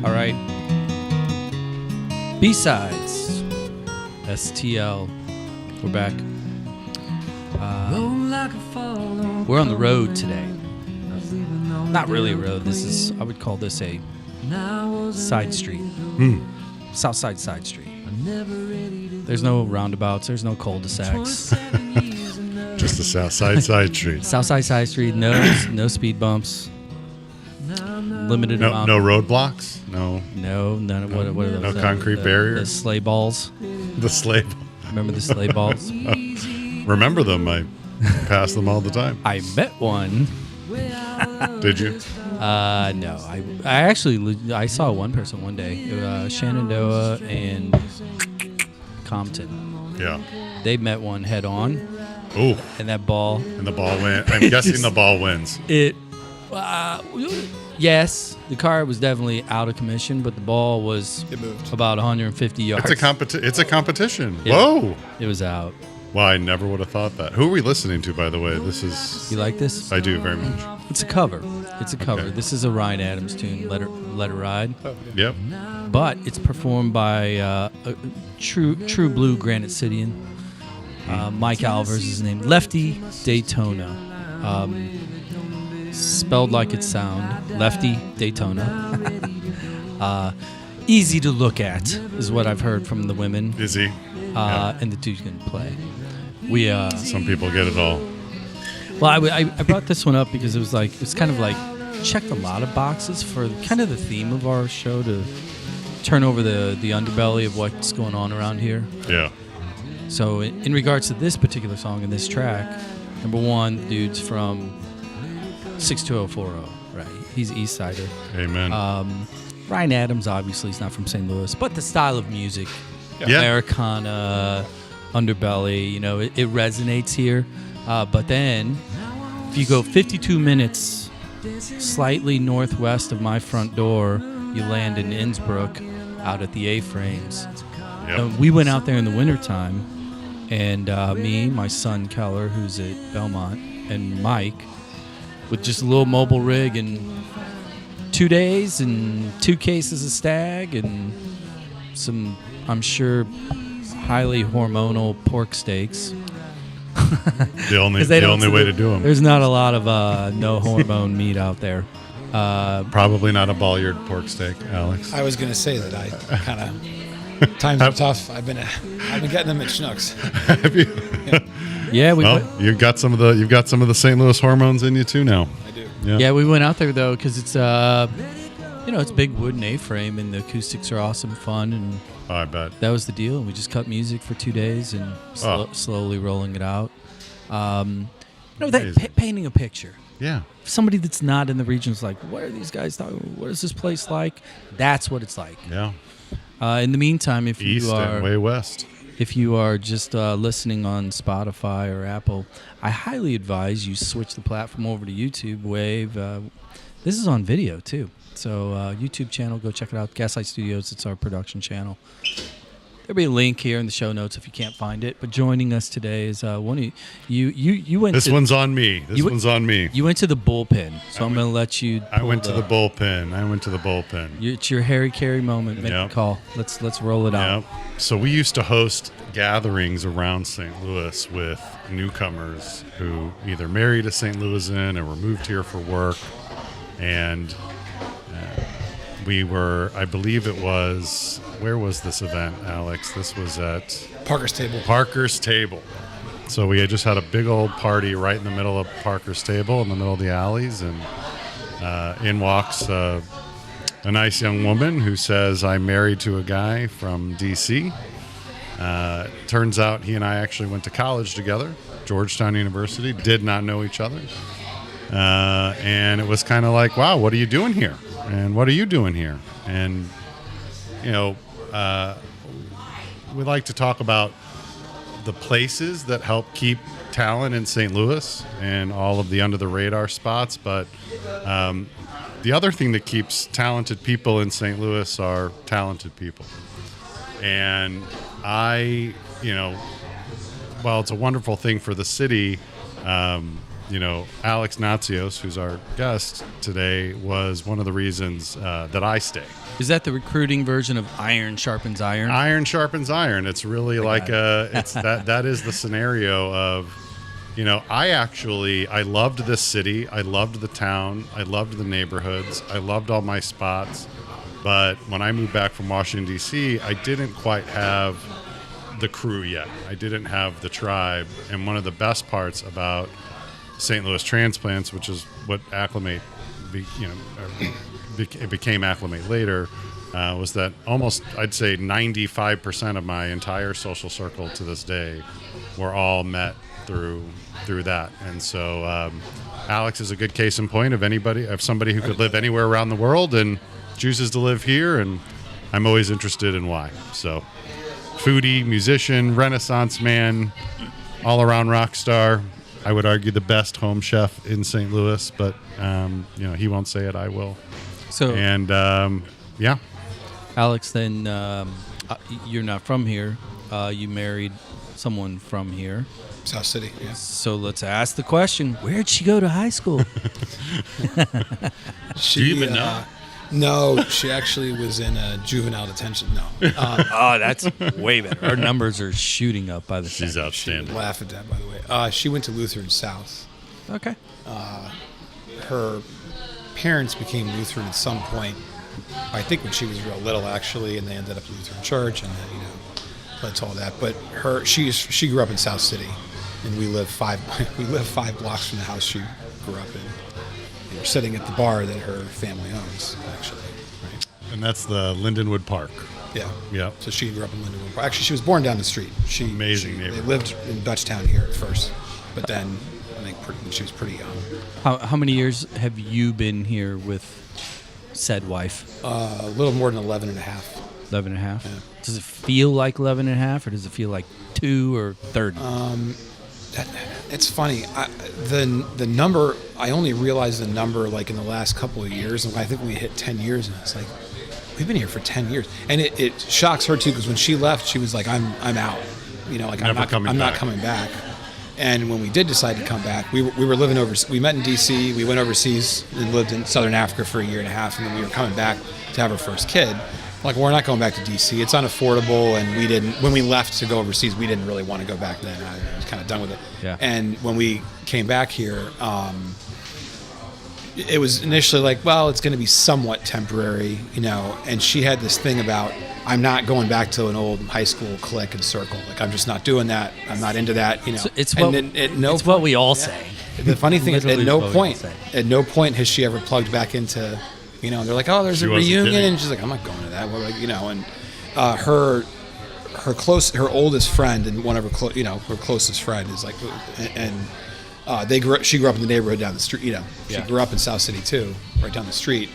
All right. B-sides. STL. We're back. We're on the road today. Not really a road. I would call this a side street. Southside side street. There's no roundabouts. There's no cul-de-sacs. Just a Southside side street. Southside side street. No speed bumps. Limited amount. No roadblocks. No, none of what are those? No concrete barriers. The sleigh balls. The sleigh. Remember the sleigh balls? Remember them? I pass them all the time. I met one. Did you? No. I saw one person one day. Shenandoah and Compton. Yeah. They met one head on. Ooh. And that ball. And the ball went. I'm guessing the ball wins. Yes, the car was definitely out of commission, but the ball was about 150 yards. It's a competition. Yeah, whoa. It was out. Well, I never would have thought that. Who are we listening to, by the way? This is. You like this? I do very much. It's a cover. Okay. This is a Ryan Adams tune, Let It Ride. Yep. But it's performed by a true blue Granite Cityan. Mike Alvers is his name. Lefty Daytona. Spelled like it sound. Lefty Daytona. Easy to look at is what I've heard from the women. Is he? And the dude's going to play. Some people get it all. Well, I brought this one up because it's kind of like checked a lot of boxes for kind of the theme of our show to turn over the underbelly of what's going on around here. Yeah. So in regards to this particular song and this track, number one, the dude's from 62040, right? He's East Sider. Amen. Ryan Adams, obviously, is not from St. Louis, but the style of music, Americana, underbelly, it resonates here. But then, if you go 52 minutes slightly northwest of my front door, you land in Innsbruck out at the A-Frames. Yep. We went out there in the wintertime, and me, my son Keller, who's at Belmont, and Mike, with just a little mobile rig and 2 days and 2 cases of stag and some, I'm sure, highly hormonal pork steaks. The only way to do them. There's not a lot of no hormone meat out there. Probably not a ball-eared pork steak, Alex. I was going to say that I kind of times are tough. I've been getting them at Schnucks. Have you? Yeah, you've got some of the St. Louis hormones in you too now. I do. Yeah, we went out there though because it's it's big wooden A-frame and the acoustics are awesome, fun, and I bet that was the deal. And we just cut music for 2 days and slowly rolling it out. Painting a picture. Yeah. Somebody that's not in the region is like, what are these guys talking? What is this place like? That's what it's like. Yeah. In the meantime, if East you are and way west, if you are just listening on Spotify or Apple, I highly advise you switch the platform over to YouTube. Wave. This is on video too, so YouTube channel. Go check it out. Gaslight Studios. It's our production channel. There'll be a link here in the show notes if you can't find it. But joining us today is one of you went. This one's on me. One's on me. You went to the bullpen, so I'm going to let you. I went to the bullpen. It's your Harry Carey moment. Make the call. Let's roll it out. So we used to host gatherings around St. Louis with newcomers who either married a St. Louisan or were moved here for work, and we were. I believe it was. Where was this event, Alex? This was at Parker's Table. Parker's Table. So we had just had a big old party right in the middle of Parker's Table, in the middle of the alleys, and in walks a nice young woman who says, "I'm married to a guy from D.C." Turns out he and I actually went to college together, Georgetown University. Did not know each other, and it was kind of like, "Wow, what are you doing here? And what are you doing here?" And we like to talk about the places that help keep talent in St. Louis and all of the under the radar spots. But the other thing that keeps talented people in St. Louis are talented people. And while it's a wonderful thing for the city, Alex Natsios, who's our guest today, was one of the reasons that I stay. Is that the recruiting version of iron sharpens iron? Iron sharpens iron. It's really that is the scenario of, I loved this city. I loved the town. I loved the neighborhoods. I loved all my spots. But when I moved back from Washington, D.C., I didn't quite have the crew yet. I didn't have the tribe. And one of the best parts about St. Louis Transplants, which is what Acclimate, it became Acclimate later, was that almost, I'd say 95% of my entire social circle to this day were all met through that. And so Alex is a good case in point of somebody who could live anywhere around the world and chooses to live here, and I'm always interested in why. So foodie, musician, Renaissance man, all-around rock star. I would argue the best home chef in St. Louis, but he won't say it. I will. So, and Alex, then you're not from here. You married someone from here, South City. Yeah. So let's ask the question: where'd she go to high school? She, do you even know? No, she actually was in a juvenile detention. No. Oh, that's way better. Our numbers are shooting up by the She's second. outstanding. Laugh at that, by the way. She went to Lutheran South. Okay. Her parents became Lutheran at some point. I think when she was real little, actually, and they ended up Lutheran Church, and that's all that. But she grew up in South City, and we live 5 blocks from the house she grew up in. We're sitting at the bar that her family owns, actually. Right? And that's the Lindenwood Park. Yeah. Yep. So she grew up in Lindenwood Park. Actually, she was born down the street. Amazing They neighborhood. lived in Dutchtown here at first, but then I think when she was pretty young. How many years have you been here with said wife? A little more than 11 and a half. 11 and a half? Yeah. Does it feel like 11 and a half, or does it feel like 2 or 30? It's funny. The number, I only realized the number like in the last couple of years, and I think we hit 10 years, and it's like, we've been here for 10 years. And it shocks her too, because when she left, she was like, I'm out. I'm not coming back. And when we did decide to come back, we were living overseas. We met in D.C., we went overseas and lived in Southern Africa for a year and a half, and then we were coming back to have our first kid. Like, we're not going back to D.C. It's unaffordable, and when we left to go overseas, we didn't really want to go back then. I was kind of done with it. Yeah. And when we came back here, it was initially like, well, it's going to be somewhat temporary, and she had this thing about, I'm not going back to an old high school clique and circle. Like, I'm just not doing that. I'm not into that, So it's and what we all say. The funny thing is, at Literally no point has she ever plugged back into, they're like, oh, there's a reunion, and she's like, I'm not going to that. And her oldest friend and one of her closest friend is like, and she grew up in the neighborhood down the street. She grew up in South City too, right down the street,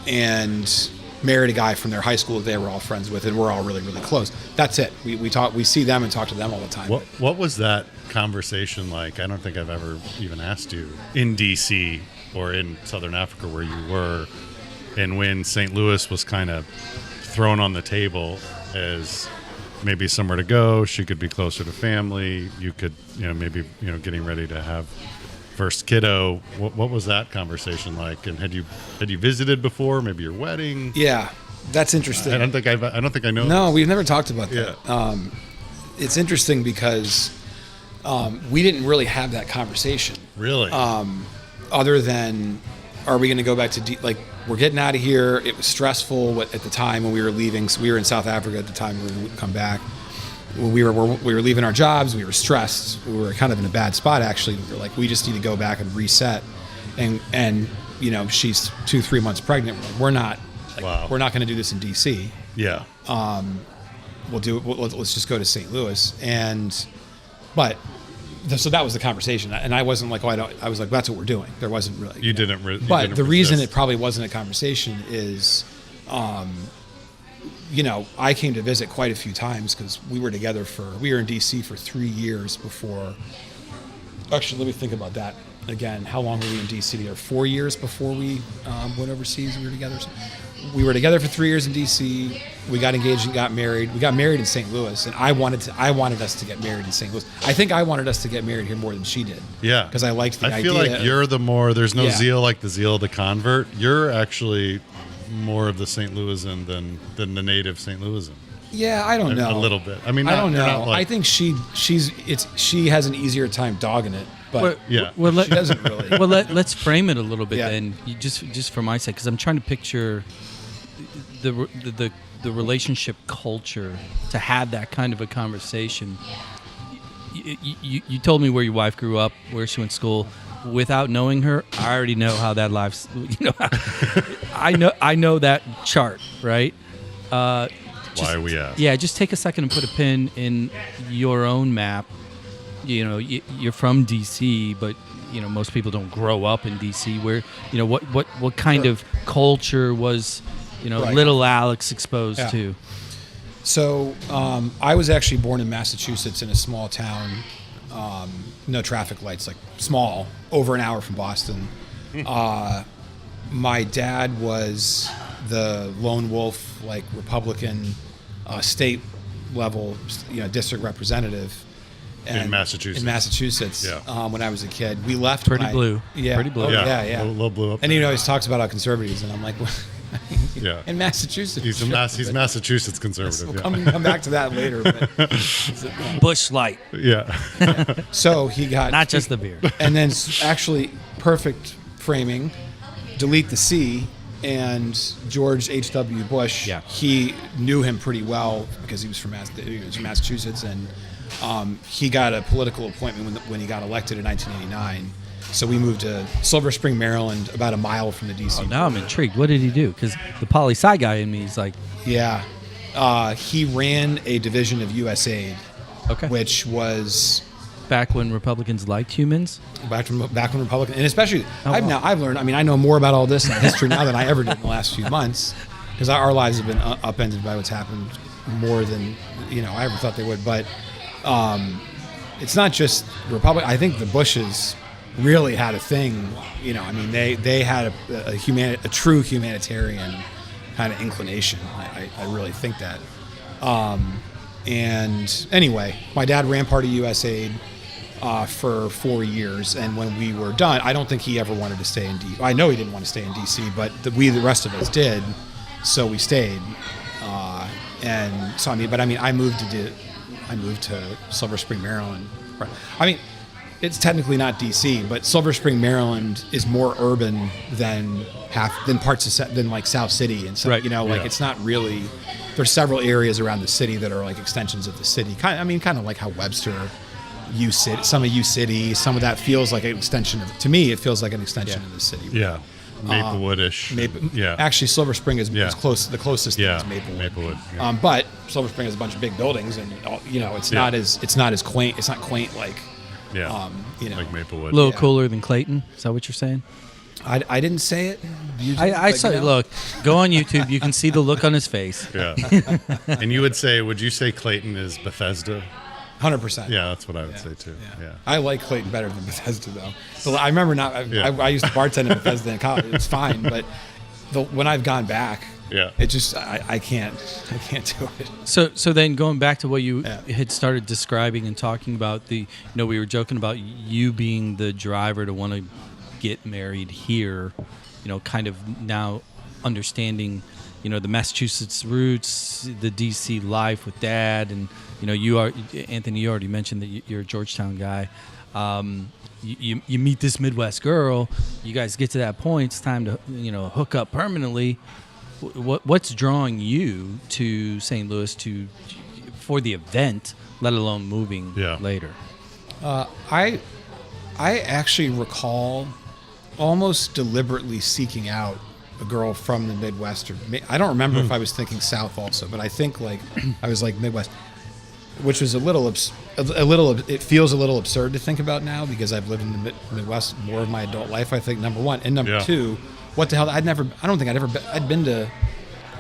and married a guy from their high school that they were all friends with, and we're all really, really close. That's it. We see them and talk to them all the time. What was that conversation like? I don't think I've ever even asked you in D.C. or in Southern Africa where you were, and when St. Louis was kind of thrown on the table as maybe somewhere to go, she could be closer to family, you could, maybe, getting ready to have first kiddo. What was that conversation like? And had you visited before, maybe your wedding? Yeah, that's interesting. I don't think I know. No, we've never talked about that. Yeah. It's interesting because we didn't really have that conversation. Really? Other than, are we going to go back to we're getting out of here. It was stressful at the time when we were leaving. So we were in South Africa at the time when we would come back. When we were leaving our jobs, we were stressed. We were kind of in a bad spot, actually. We were like, we just need to go back and reset. And she's 2-3 months pregnant. We're not we're not going to do this in D.C. Yeah. Let's just go to St. Louis. So that was the conversation, and I wasn't like, I was like, that's what we're doing. There wasn't really. You didn't. But the reason it probably wasn't a conversation is, I came to visit quite a few times because we were in D.C. for 3 years before. Actually, let me think about that again. How long were we in D.C. together? 4 years before we went overseas. We were together. we were together for 3 years in DC. We got engaged and got married. We got married in St. Louis, and I wanted us to get married in St. Louis. I think I wanted us to get married here more than she did. Yeah, because I liked the idea. I feel like you're the more. There's no Yeah. zeal like the zeal of the convert. You're actually more of the St. Louisan than the native St. Louisan. Yeah, I don't know. A little bit. I mean, I don't you're know. not like- I think she has an easier time dogging it, but Yeah. Well, she doesn't really. well, let's frame it a little bit Yeah. then, just for my sake, because I'm trying to picture the relationship culture to have that kind of a conversation. You told me where your wife grew up, where she went to school. Without knowing her, I already know how that life's. I know that chart, right? Why we ask? Yeah, just take a second and put a pin in your own map. You know, you're from DC, but most people don't grow up in DC. Where what kind of culture was Right. little Alex exposed Yeah. to? So I was actually born in Massachusetts in a small town, no traffic lights, like small, over an hour from Boston. My dad was the lone wolf, like Republican, state level, district representative. In Massachusetts. In Massachusetts, Yeah. When I was a kid, we left. Pretty when blue. Yeah, Pretty blue. Oh, Yeah, yeah. A little blue up And there. he always talks about how conservatives, and I'm like, Yeah. in Massachusetts. He's Massachusetts conservative. We'll Yeah. come back to that later. But, Bush Light, Yeah. so he got not just the beer. and then actually perfect framing, delete the C, and George H.W. Bush. Yeah. He knew him pretty well because he was from Massachusetts, and he got a political appointment when he got elected in 1989. So we moved to Silver Spring, Maryland, about a mile from the DC. Now I'm intrigued. What did he do? Because the poli sci guy in me is like, Yeah. He ran a division of USAid, okay, which was back when Republicans liked humans. back when Republican, and especially Oh, wow. I've learned. I mean, I know more about all this in history now than I ever did in the last few months, because our lives have been upended by what's happened more than I ever thought they would. But it's not just Republic. I think the Bushes really had a thing. I mean, they had a true humanitarian kind of inclination. I really think that. And anyway, my dad ran part of USAid for 4 years, and when we were done, I don't think he ever wanted to stay in DC. I know he didn't want to stay in DC, but the rest of us did, so we stayed. And so I moved to Silver Spring, Maryland. I mean, it's technically not DC, but Silver Spring, Maryland is more urban than parts of like South City and stuff. Right. Yeah. It's not really. There's several areas around the city that are like extensions of the city. Kind of like how Webster, some of U City, some of that feels like an extension of. To me, it feels like an extension of the city. Yeah. Maplewood-ish. Yeah. Actually, Silver Spring is Yeah. close. The closest thing Yeah. is Maplewood. Maplewood. Yeah. But Silver Spring has a bunch of big buildings, and it's not as quaint. It's not quaint like. Yeah. Like Maplewood. A little Yeah. cooler than Clayton. Is that what you're saying? I didn't say it. I saw. Look, go on YouTube. You can see the look on his face. Yeah. And would you say Clayton is Bethesda? 100%. Yeah, that's what I would say too. Yeah. I like Clayton better than Bethesda, though. So I remember Yeah. I used to bartend in Bethesda in college. It's fine, but when I've gone back, Yeah. it just I can't do it. So then going back to what you Yeah. had started describing and talking about we were joking about you being the driver to want to get married here, kind of now understanding, the Massachusetts roots, the DC life with Dad, and Anthony, you already mentioned that you're a Georgetown guy. You meet this Midwest girl, you guys get to that point, it's time to hook up permanently. What's drawing you to St. Louis for the event, let alone moving later? I actually recall almost deliberately seeking out a girl from the Midwest, or I don't remember if I was thinking South also, but I think like I was like Midwest, which was it feels a little absurd to think about now because I've lived in the Midwest more of my adult life, I think, number one. And number two, what the hell, I'd been to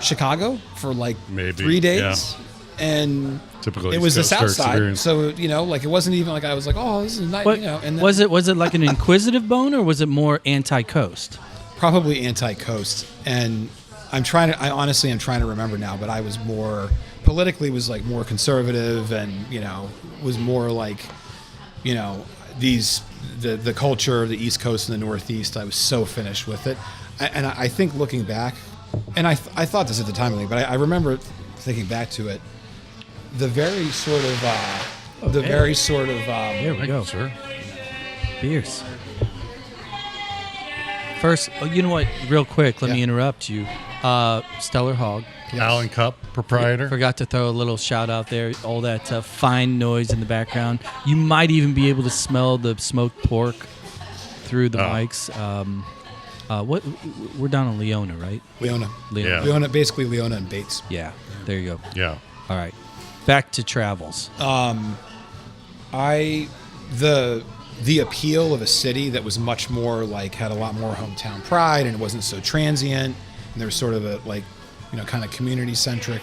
Chicago for like Maybe, 3 days. And Typical it was the East South Coast Side, experience. so it wasn't even like I was like, oh, this is nice, And then, was it like an inquisitive bone, or was it more anti-coast? probably anti-coast, and I'm trying to remember now, but I was more politically was like more conservative, and was more like, the culture of the East Coast and the Northeast. I was so finished with it, and I think looking back, and I thought this at the time, but I remember thinking back to it, the very sort of Here we go. Sure. Beers. First, you know what? Real quick, let me interrupt you. Stellar Hog. Allen Cup proprietor. Forgot to throw a little shout out there. All that fine noise in the background. You might even be able to smell the smoked pork through the mics. What? We're down in Leona, right? Leona. Yeah. Leona, basically Leona and Bates. Yeah. There you go. Yeah. All right. Back to travels. The appeal of a city that was much more like had a lot more hometown pride, and it wasn't so transient, and there was sort of a like, kind of community centric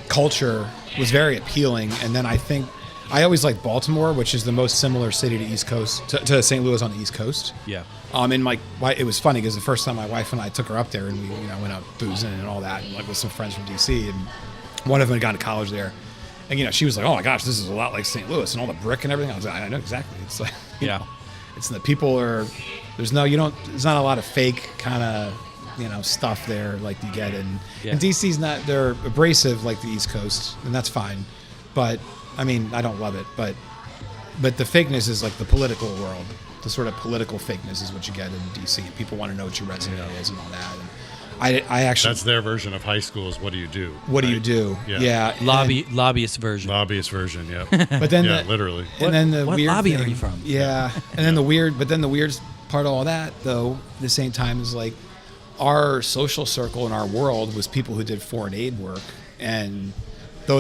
culture was very appealing. And then I think I always liked Baltimore, which is the most similar city to East Coast to St. Louis on the East Coast. Yeah. And it was funny because the first time my wife and I took her up there, and we went out boozing and all that, and like with some friends from DC, and one of them had gone to college there. And she was like, "Oh my gosh, this is a lot like St. Louis and all the brick and everything." I was like, "I know exactly." It's like, it's the people are. There's not a lot of fake kind of stuff there like you get in DC's not. They're abrasive like the East Coast, and that's fine. But I mean, I don't love it, but the fakeness is like the political world. The sort of political fakeness is what you get in DC. People want to know what your resume is and all that. And I actually That's their version of high school. Is what do you do? What do you do? Yeah. Lobbyist version. Lobbyist version. Yeah. But then literally. And then the what weird lobby thing, are you from? Yeah. And then the weird part of all that, though, at the same time, is like our social circle in our world was people who did foreign aid work, and we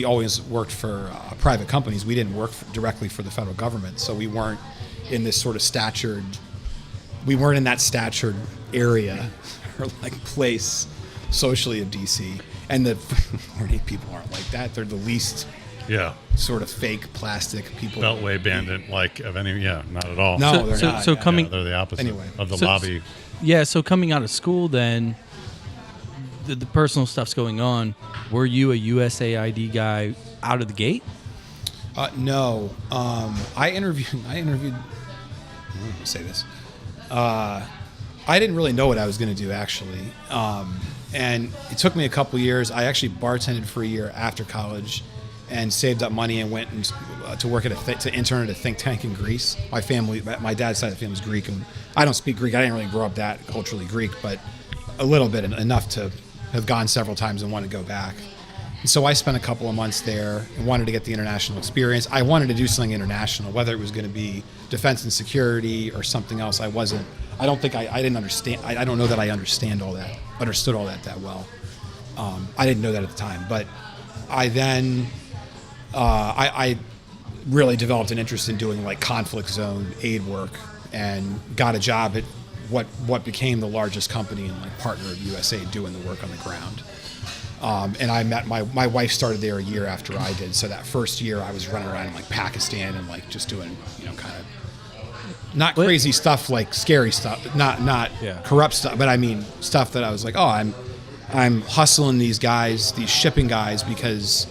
always worked for private companies. We didn't work directly for the federal government, so we weren't in this sort of we weren't in that statured area or like place socially of DC. And the foreign aid people aren't like that. They're the least sort of fake plastic people. Beltway bandit of any, not at all. No, they're not. So coming, they're the opposite Anyway. of the lobby. Yeah, so coming out of school then, the personal stuff's going on. Were you a USAID guy out of the gate? No. I interviewed. Let me say this. I didn't really know what I was going to do, actually. And it took me a couple years. I actually bartended for a year after college and saved up money and went to work to intern at a think tank in Greece. My dad's side of the family is Greek, and I don't speak Greek. I didn't really grow up that culturally Greek, but a little bit, enough to have gone several times and want to go back. And so I spent a couple of months there and wanted to get the international experience. I wanted to do something international, whether it was going to be defense and security or something else. I didn't understand. I don't know that I understood all that well. I didn't know that at the time, but I then I really developed an interest in doing like conflict zone aid work, and got a job at what became the largest company and like partner of USAid doing the work on the ground. And I met my wife started there a year after I did. So that first year I was running around in like Pakistan and like just doing, kind of not crazy stuff, like scary stuff, not corrupt stuff, but I mean stuff that I was like, I'm hustling these shipping guys, because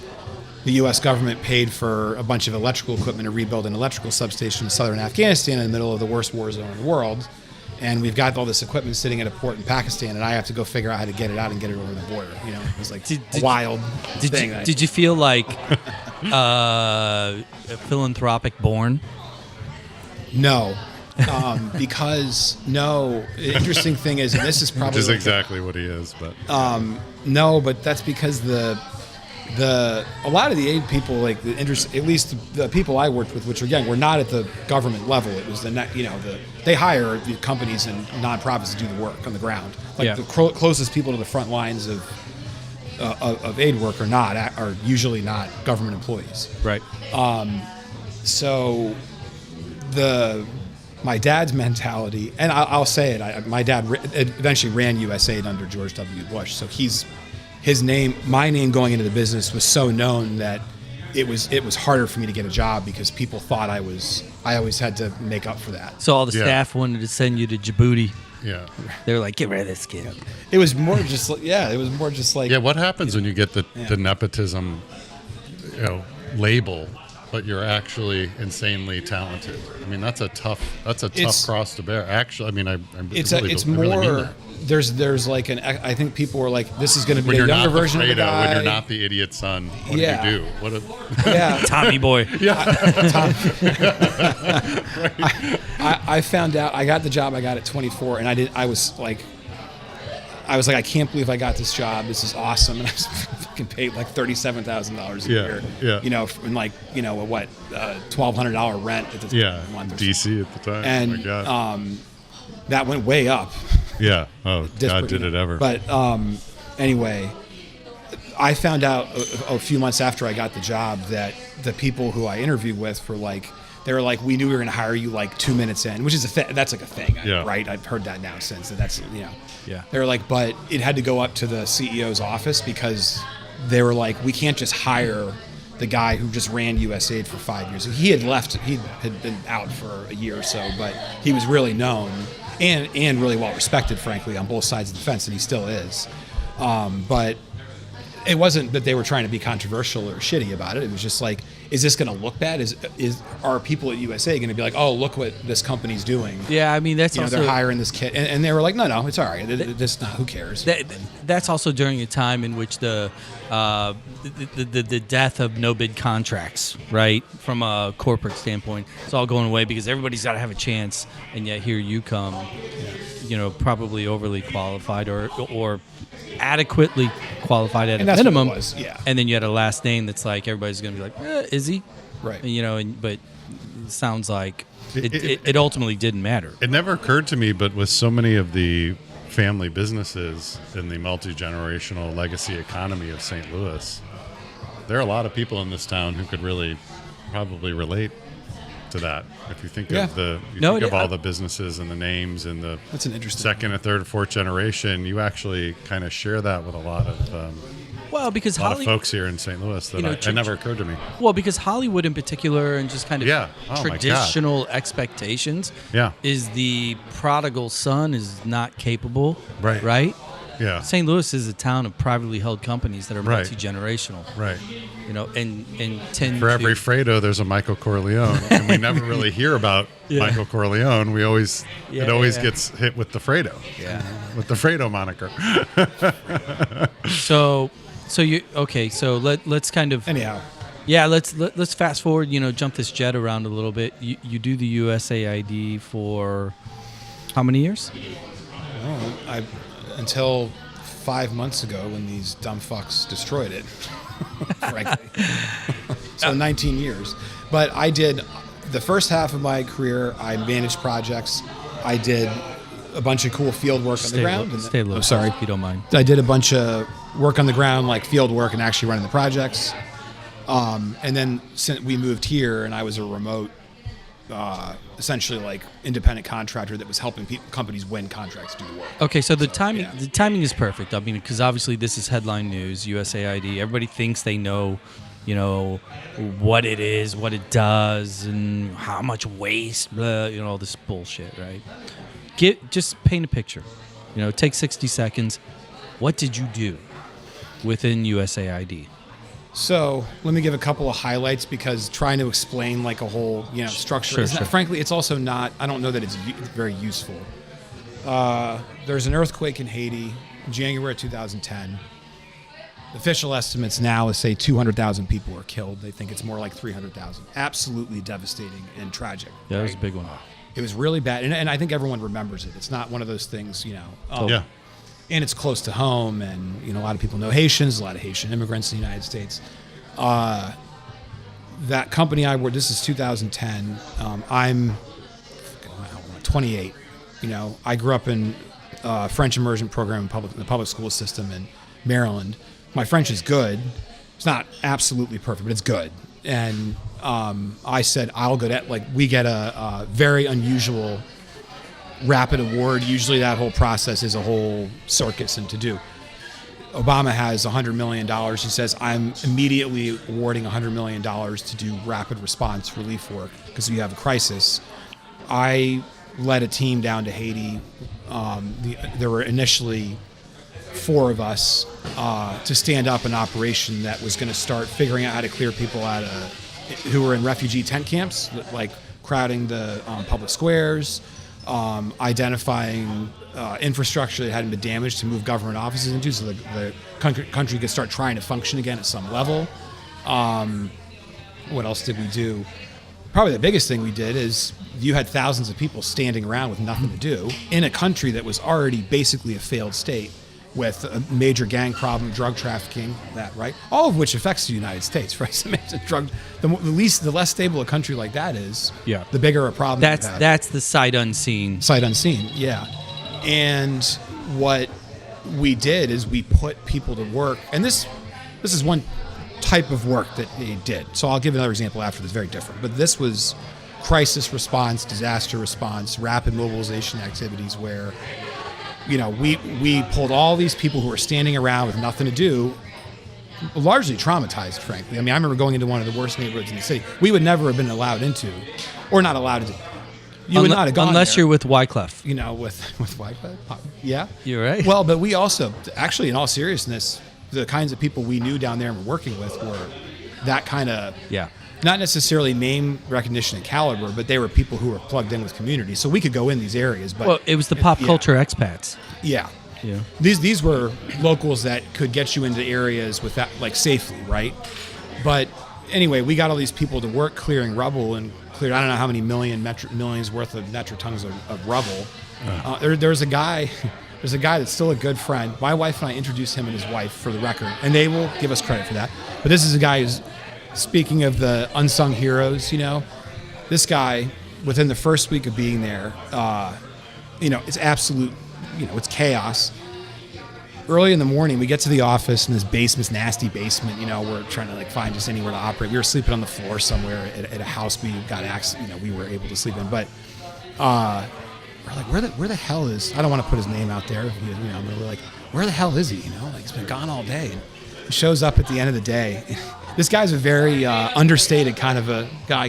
the U.S. government paid for a bunch of electrical equipment to rebuild an electrical substation in southern Afghanistan in the middle of the worst war zone in the world. And we've got all this equipment sitting at a port in Pakistan, and I have to go figure out how to get it out and get it over the border. It was like a wild thing. Did you feel like philanthropic born? No. Because the interesting thing is, and this is probably Which is exactly what he is, but no, but that's because a lot of the aid people, like the interest, at least the people I worked with, which again were not at the government level. It was they hire the companies and nonprofits to do the work on the ground. Like the closest people to the front lines of aid work are usually not government employees. Right. So my dad's mentality, and I'll say it, my dad eventually ran USAID under George W. Bush, so my name going into the business was so known that it was harder for me to get a job because people thought I always had to make up for that. So all the Yeah. staff wanted to send you to Djibouti. Yeah. They were like, get rid of this kid. It was more just like, it was more just like, Yeah, what happens when you get the Yeah. nepotism, label, but you're actually insanely talented? I mean, that's a tough It's- cross to bear. Actually, I mean, I it's really, it's I really mean more. that. There's like I think people were like, this is going to be When a you're younger not the version of the Fredo, guy. when you're not the idiot son, what Yeah. do you do? What a Yeah. Tommy boy. I found out I got the job I got at 24, and I was like, I can't believe I got this job. This is awesome, and I was fucking paid like $37,000 a Yeah, year. yeah. And like what $1,200 rent at the month or DC at the time. and oh my God. that went way up. Yeah. Oh, God Desperate, did it ever. But anyway, I found out a few months after I got the job that the people who I interviewed with were like, they were like, we knew we were going to hire you like 2 minutes in, which is that's like a thing, Yeah. right? I've heard that now since. That's Yeah. They were like, but it had to go up to the CEO's office because they were like, we can't just hire the guy who just ran USAid for 5 years. He had left. He had been out for a year or so, but he was really known and really well respected, frankly, on both sides of the fence, and he still is. But it wasn't that they were trying to be controversial or shitty about it. It was just like, is this going to look bad? Are people at USA going to be like, oh, look what this company's doing? Yeah, I mean, that's also... They're hiring this kid. And they were like, no, it's all right. Who cares? That's also during a time in which the death of no bid contracts, right, from a corporate standpoint, it's all going away because everybody's got to have a chance, and yet here you come, probably overly qualified or adequately qualified at And a that's what it minimum. was, yeah. And then you had a last name that's like everybody's going to be like, is he? Right. But it sounds like it ultimately didn't matter. It never occurred to me, but with so many of the family businesses in the multi-generational legacy economy of St. Louis, there are a lot of people in this town who could really probably relate to that. If you think Yeah. of all the businesses and the names and the That's an interesting second and third or fourth generation, you actually kind of share that with a lot of Because a lot of folks here in St. Louis that it never occurred to me. Well, because Hollywood in particular and just kind of Yeah. Oh, my God. traditional expectations Yeah. is the prodigal son is not capable. Right. Right? Yeah. St. Louis is a town of privately held companies that are Right. multi-generational. Right. And tend For every to, Fredo, there's a Michael Corleone, and we never really hear about Yeah. Michael Corleone. We always Yeah, it always yeah. gets hit with the Fredo, with the Fredo moniker. So let's kind of Anyhow, let's fast forward, jump this jet around a little bit. You do the USAID for how many years? until 5 months ago when these dumb fucks destroyed it, frankly. So 19 years. But I did the first half of my career, I managed projects. I did a bunch of cool field work on the ground. Stay low, sorry. if you don't mind. I did a bunch of work on the ground, like field work and actually running the projects. And then since we moved here and I was a remote, essentially like independent contractor that was helping companies win contracts to do the work. Okay, so the timing is perfect. I mean, because obviously this is headline news, USAID. Everybody thinks they know, what it is, what it does, and how much waste, blah, all this bullshit, right? Just paint a picture. Take 60 seconds. What did you do within USAID? So let me give a couple of highlights because trying to explain like a whole, structure. Sure, is not, sure. Frankly, it's also not. I don't know that it's very useful. There's an earthquake in Haiti, January 2010. Official estimates now is say 200,000 people were killed. They think it's more like 300,000. Absolutely devastating and tragic. Yeah, that was a big one. It was really bad, and I think everyone remembers it. It's not one of those things, Yeah. And it's close to home, and a lot of people know Haitians, a lot of Haitian immigrants in the United States. That company I worked, this is 2010. I'm 28. I grew up in a French immersion program in the public school system in Maryland. My French is good. It's not absolutely perfect, but it's good. And I said, I'll go to, we get a very unusual rapid award. Usually that whole process is a whole circus and to do. Obama has $100 million. He says, I'm immediately awarding $100 million to do rapid response relief work because we have a crisis. I led a team down to Haiti. There were initially 4 of us to stand up an operation that was going to start figuring out how to clear people out who were in refugee tent camps, like crowding the public squares, identifying infrastructure that hadn't been damaged to move government offices into, so the country could start trying to function again at some level. What else did we do? Probably the biggest thing we did is you had thousands of people standing around with nothing to do in a country that was already basically a failed state with a major gang problem, drug trafficking, right? All of which affects the United States, right? So the less stable a country like that is, the bigger a problem. That's the sight unseen. Sight unseen, yeah. And what we did is we put people to work, and this is one type of work that they did. So I'll give another example after this, very different. But this was crisis response, disaster response, rapid mobilization activities where, we pulled all these people who were standing around with nothing to do, largely traumatized, frankly. I mean, I remember going into one of the worst neighborhoods in the city. We would never have been allowed into, or not allowed to. You would not have gone unless there, you're with Wyclef. With Wyclef. Yeah. You're right. Well, but we also, actually, in all seriousness, the kinds of people we knew down there and were working with were that kind of, not necessarily name recognition and caliber, but they were people who were plugged in with community. So we could go in these areas. But it was the pop culture expats. Yeah. Yeah. These were locals that could get you into areas with that, like, safely, right? But anyway, we got all these people to work clearing rubble and cleared I don't know how many millions worth of metric tons of rubble. There's a guy that's still a good friend. My wife and I introduced him and his wife, for the record, and they will give us credit for that. But this is a guy who's, speaking of the unsung heroes, this guy, within the first week of being there, it's absolute, it's chaos. Early in the morning, we get to the office in this nasty basement. We're trying to find just anywhere to operate. We were sleeping on the floor somewhere at a house we got access. We were able to sleep in, but we're like, where the hell is? I don't want to put his name out there. But we're like, where the hell is he? He's been gone all day. And he shows up at the end of the day. This guy's a very understated kind of a guy,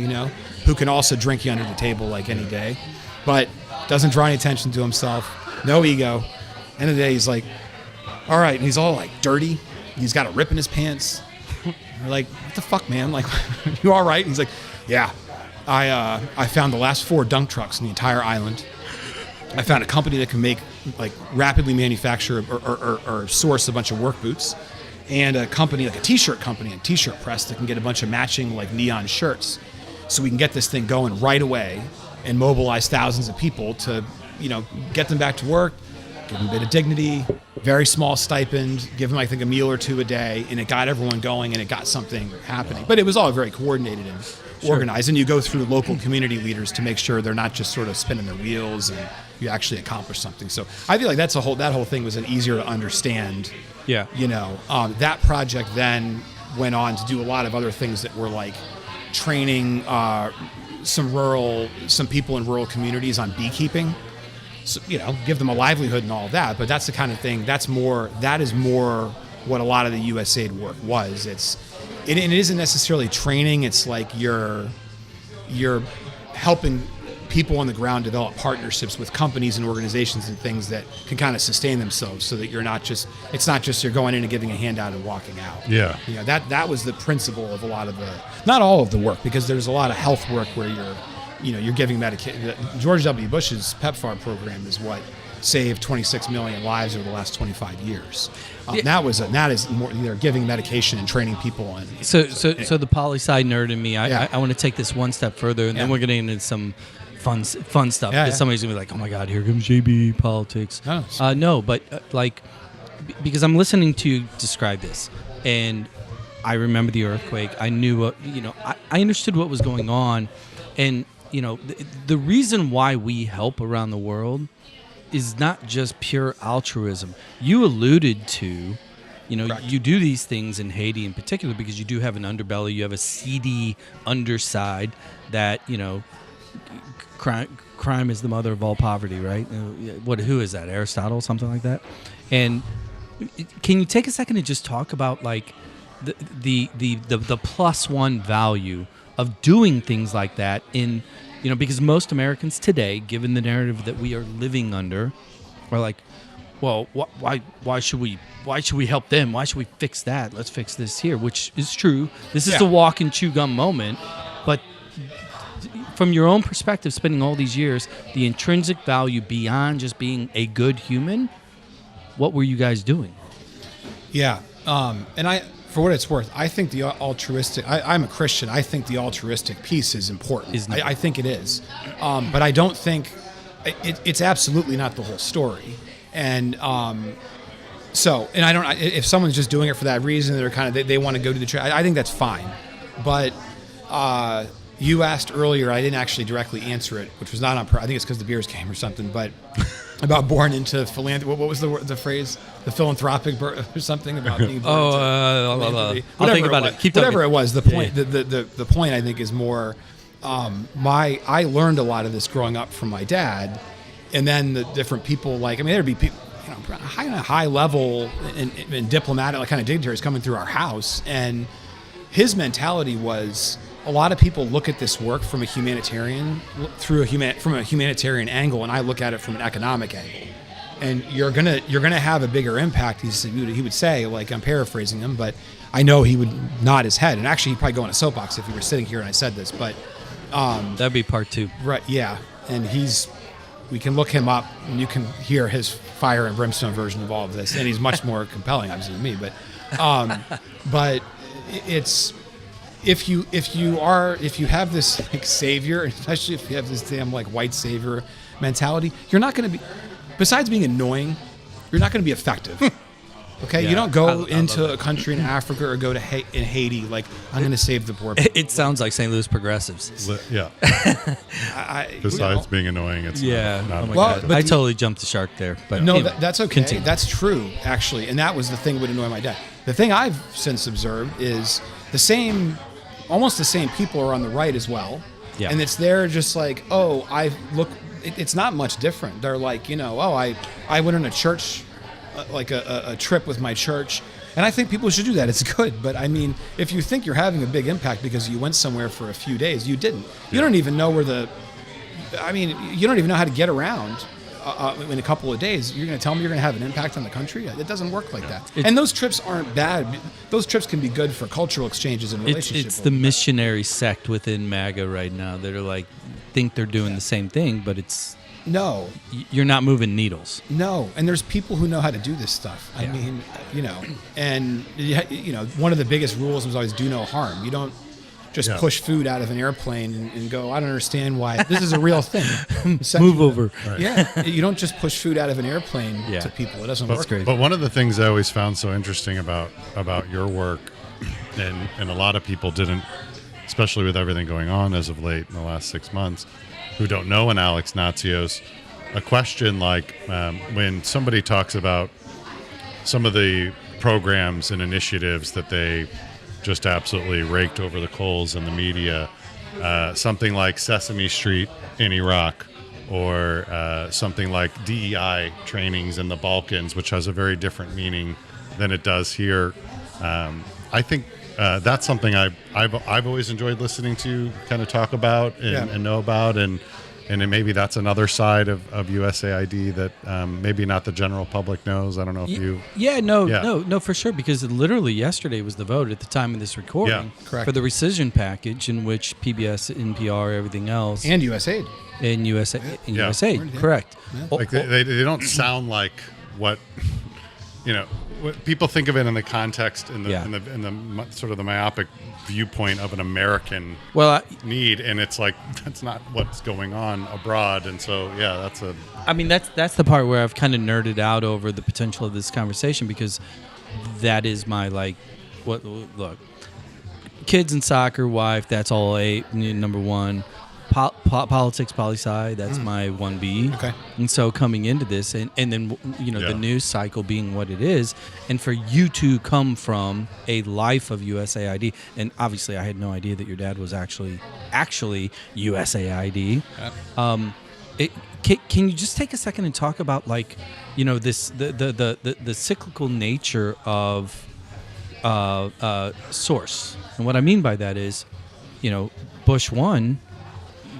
who can also drink you under the table like any day, but doesn't draw any attention to himself. No ego. End of the day, he's like, all right, and he's all dirty. He's got a rip in his pants. We're like, what the fuck, man? You all right? And he's like, yeah. I found the last 4 dunk trucks in the entire island. I found a company that can rapidly manufacture or source a bunch of work boots, and a company, a t-shirt company, a t-shirt press that can get a bunch of matching neon shirts, so we can get this thing going right away and mobilize thousands of people to, get them back to work, give them a bit of dignity, very small stipend, give them, I think, a meal or 2 a day, and it got everyone going and it got something happening. But it was all very coordinated and organized, and you go through local community leaders to make sure they're not just sort of spinning their wheels and you actually accomplish something. So I feel like that whole thing was easier to understand. Yeah. That project then went on to do a lot of other things that were training some people in rural communities on beekeeping. So, give them a livelihood and all that. But that's the kind of thing that is more what a lot of the USAid work was. It isn't necessarily training. It's you're helping people on the ground develop partnerships with companies and organizations and things that can kind of sustain themselves, so that it's not just you're going in and giving a handout and walking out. Yeah. That was the principle of a lot of not all of the work, because there's a lot of health work where you're giving medication. George W. Bush's PEPFAR program is what saved 26 million lives over the last 25 years. That is more, they're giving medication and training people on. So the poli-sci nerd in me, I want to take this one step further, and then we're getting into some fun stuff. Because somebody's gonna be like, oh my God, here comes JB politics. No, but because I'm listening to you describe this, and I remember the earthquake. I knew I understood what was going on, and the reason why we help around the world is not just pure altruism. You alluded to, you do these things in Haiti in particular because you do have an underbelly, you have a seedy underside that, crime is the mother of all poverty, right? Who is that? Aristotle, something like that? And Can you take a second to just talk about like the plus one value of doing things like that in, because most Americans today, given the narrative that we are living under, are like, well, why should we help them? Why should we fix that? Let's fix this here, which is true. This is the walk and chew gum moment, but from your own perspective, spending all these years, the intrinsic value beyond just being a good human, what were you guys doing? Yeah. And for what it's worth, I think the altruistic, I'm a Christian. I think the altruistic piece is important. I think it is. But I don't think it's absolutely not the whole story. And and I don't, if someone's just doing it for that reason, they're kind of, they want to go to the church, I think that's fine. But, you asked earlier, I didn't actually directly answer it, which was not on I think it's because the beers came or something, but about born into philanthropy. What was the phrase? The philanthropic or something about being born into I'll think about it. Keep whatever talking. it was, the point the point I think is more I learned a lot of this growing up from my dad, and then the different people, there'd be people, high level and diplomatic kind of dignitaries coming through our house, and his mentality was, a lot of people look at this work from a humanitarian angle, and I look at it from an economic angle. And you're gonna have a bigger impact. He would say, like, I'm paraphrasing him, but I know he would nod his head. And actually, he'd probably go on a soapbox if he were sitting here and I said this. But that'd be part 2. Right? Yeah. And we can look him up, and you can hear his fire and brimstone version of all of this. And he's much more compelling, obviously, than me. But it's. If you have this savior, especially if you have this damn white savior mentality, you're not going to be, besides being annoying, you're not going to be effective. Okay, you don't go into a country in Africa or go to in Haiti like, I'm going to save the poor people. It sounds like St. Louis progressives. Yeah. Besides being annoying, it's not God. I totally jumped the shark there. But no, anyway, that's okay. Continue. That's true, actually, and that was the thing that would annoy my dad. The thing I've since observed is almost the same people are on the right as well. Yeah. And they're just like, it's not much different. They're like, I went on a church, like a trip with my church, and I think people should do that. It's good. But I mean, if you think you're having a big impact because you went somewhere for a few days, you didn't. You don't even know you don't even know how to get around. In a couple of days, you're going to tell me you're going to have an impact on the country? It doesn't work like that. And those trips aren't bad. Those trips can be good for cultural exchanges and relationships. It's the missionary sect within MAGA right now that are like, think they're doing the same thing, but it's... No. You're not moving needles. No. And there's people who know how to do this stuff. I mean, and, one of the biggest rules was always do no harm. You don't just push food out of an airplane and go, I don't understand why. This is a real thing. Move over. Right. Yeah. You don't just push food out of an airplane to people. It doesn't work. Great. But one of the things I always found so interesting about your work, and a lot of people didn't, especially with everything going on as of late in the last 6 months, who don't know an Alex Natsios, a question like when somebody talks about some of the programs and initiatives that they just absolutely raked over the coals in the media, something like Sesame Street in Iraq, or something like DEI trainings in the Balkans, which has a very different meaning than it does here. I think that's something I've always enjoyed listening to kind of talk about and know about, and then maybe that's another side of USAID that maybe not the general public knows. I don't know if you... No, for sure, because literally yesterday was the vote at the time of this recording correct, for the rescission package, in which PBS, NPR, everything else... And USAid. And USAid, correct. Yeah. Like they don't sound like what... what people think of it in the context, in the sort of the myopic viewpoint of an American need, and it's like that's not what's going on abroad. And so that's the part where I've kind of nerded out over the potential of this conversation, because that is my look, kids and soccer, wife, that's all number one. Politics, poli-sci, that's my 1B. Okay. And so coming into this, and then the news cycle being what it is, and for you to come from a life of USAID, and obviously I had no idea that your dad was actually USAID. Can you just take a second and talk about like, this the cyclical nature of source, and what I mean by that is, Bush 1,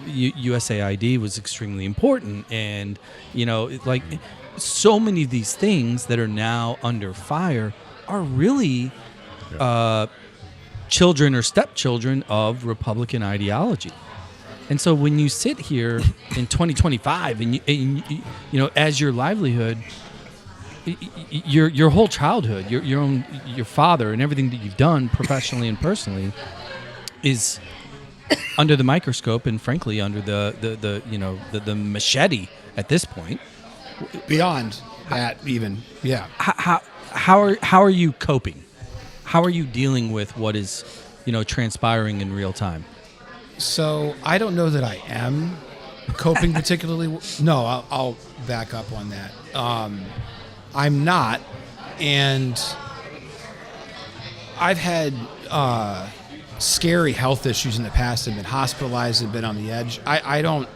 USAID was extremely important, and like so many of these things that are now under fire are really children or stepchildren of Republican ideology. And so when you sit here in 2025 and as your livelihood, your whole childhood, your father and everything that you've done professionally and personally is under the microscope and frankly under the machete at this point. Beyond that, even, yeah. How are you coping? How are you dealing with what is transpiring in real time? So I don't know that I am coping particularly. No, I'll back up on that. I'm not, and I've had scary health issues in the past and been hospitalized and been on the edge. I don't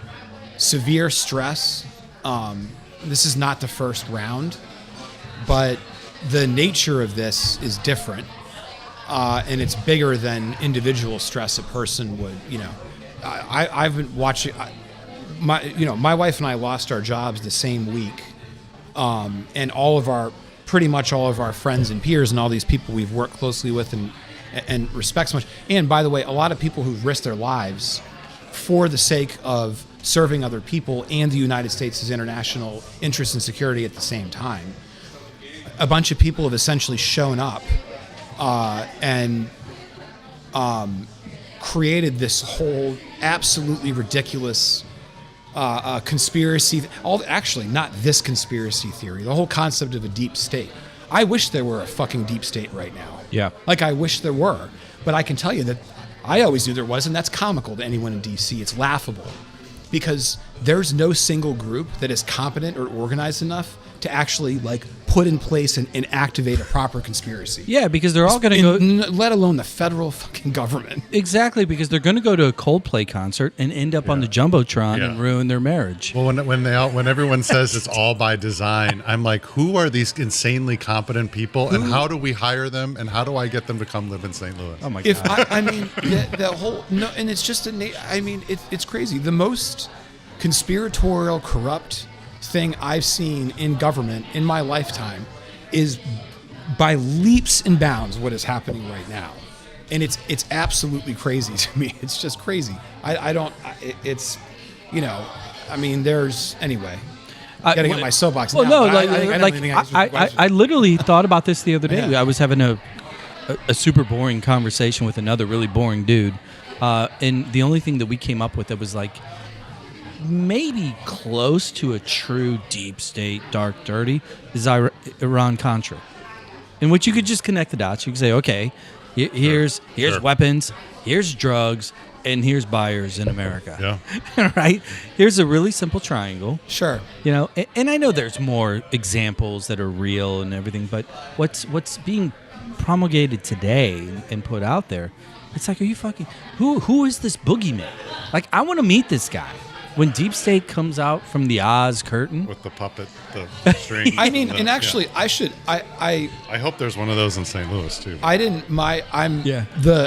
severe stress. This is not the first round, but the nature of this is different. And it's bigger than individual stress a person would, I've been watching, my wife and I lost our jobs the same week. And pretty much all of our friends and peers and all these people we've worked closely with and respect so much. And by the way, a lot of people who've risked their lives for the sake of serving other people and the United States' international interests and security at the same time. A bunch of people have essentially shown up and created this whole absolutely ridiculous conspiracy. Actually, not this conspiracy theory. The whole concept of a deep state. I wish there were a fucking deep state right now. Yeah. Like I wish there were, but I can tell you that I always knew there was, and that's comical to anyone in DC. It's laughable because there's no single group that is competent or organized enough to actually like put in place and activate a proper conspiracy. Yeah, because they're all going to go... Let alone the federal fucking government. Exactly, because they're going to go to a Coldplay concert and end up on the Jumbotron and ruin their marriage. Well, when everyone says it's all by design, I'm like, who are these insanely competent people, and how do we hire them, and how do I get them to come live in St. Louis? Oh my God. I mean, the whole... No, and it's just it's crazy. The most conspiratorial, corrupt thing I've seen in government in my lifetime is by leaps and bounds what is happening right now, and it's absolutely crazy to me. It's just crazy. There's anyway. Gotta get my soapbox. Well, now, no, I literally thought about this the other day. Yeah. I was having a super boring conversation with another really boring dude, and the only thing that we came up with that was like maybe close to a true deep state, dark, dirty, is Iran-Contra. In which you could just connect the dots. You could say, okay, here's weapons, here's drugs, and here's buyers in America. Yeah. Right? Here's a really simple triangle. Sure. And I know there's more examples that are real and everything, but what's being promulgated today and put out there, it's like, are you fucking... Who is this boogeyman? Like, I want to meet this guy. When Deep State comes out from the Oz curtain with the puppet, the string. I mean, and actually, I hope there's one of those in St. Louis too.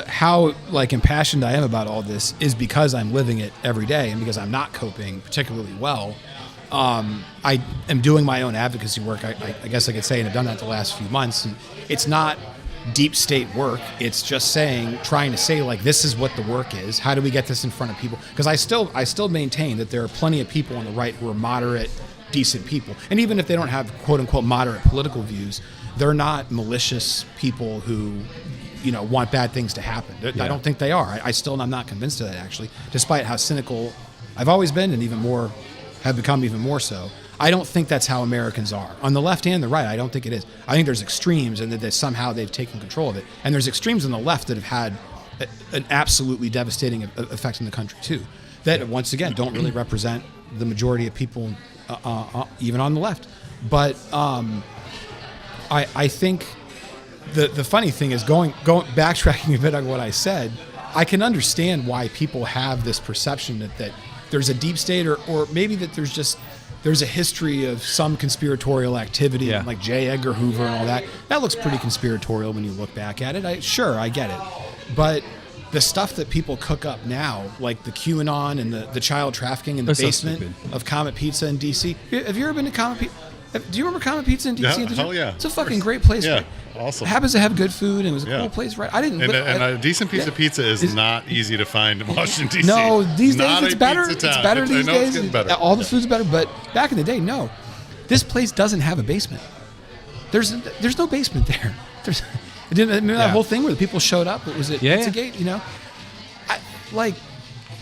How like impassioned I am about all this is because I'm living it every day and because I'm not coping particularly well. I am doing my own advocacy work. I guess I could say, and I've done that the last few months. And it's not deep state work. It's just trying to say like, this is what the work is. How do we get this in front of people? Because I still maintain that there are plenty of people on the right who are moderate, decent people. And even if they don't have quote unquote moderate political views, they're not malicious people who, want bad things to happen. I don't think they are. I'm not convinced of that actually, despite how cynical I've always been and have become even more so. I don't think that's how Americans are. On the left and the right, I don't think it is. I think there's extremes and that somehow they've taken control of it. And there's extremes on the left that have had an absolutely devastating effect in the country too. That, once again, don't really represent the majority of people, even on the left. But I think the funny thing is backtracking a bit on what I said, I can understand why people have this perception that there's a deep state, or maybe that there's a history of some conspiratorial activity, Yeah. like J. Edgar Hoover and all that. That looks pretty conspiratorial when you look back at it. I get it. But the stuff that people cook up now, like the QAnon and the child trafficking in the That's so basement stupid. of Comet Pizza in D.C. Have you ever been to Comet Pizza? Do you remember Comet Pizza in D.C.? Yeah, hell yeah. It's a fucking great place. Yeah, right? awesome. It happens to have good food, and it was a Yeah. cool place, right? I didn't. And, but and I- a decent piece of pizza is not easy to find in Washington, D.C. No, these Not days it's a better. pizza It's town. better I these know it's days. getting better. All the food's better, but back in the day, no. This place doesn't have a basement. There's no basement there. There's remember that whole thing where the people showed up. It was at Yeah, Pizzagate, you know.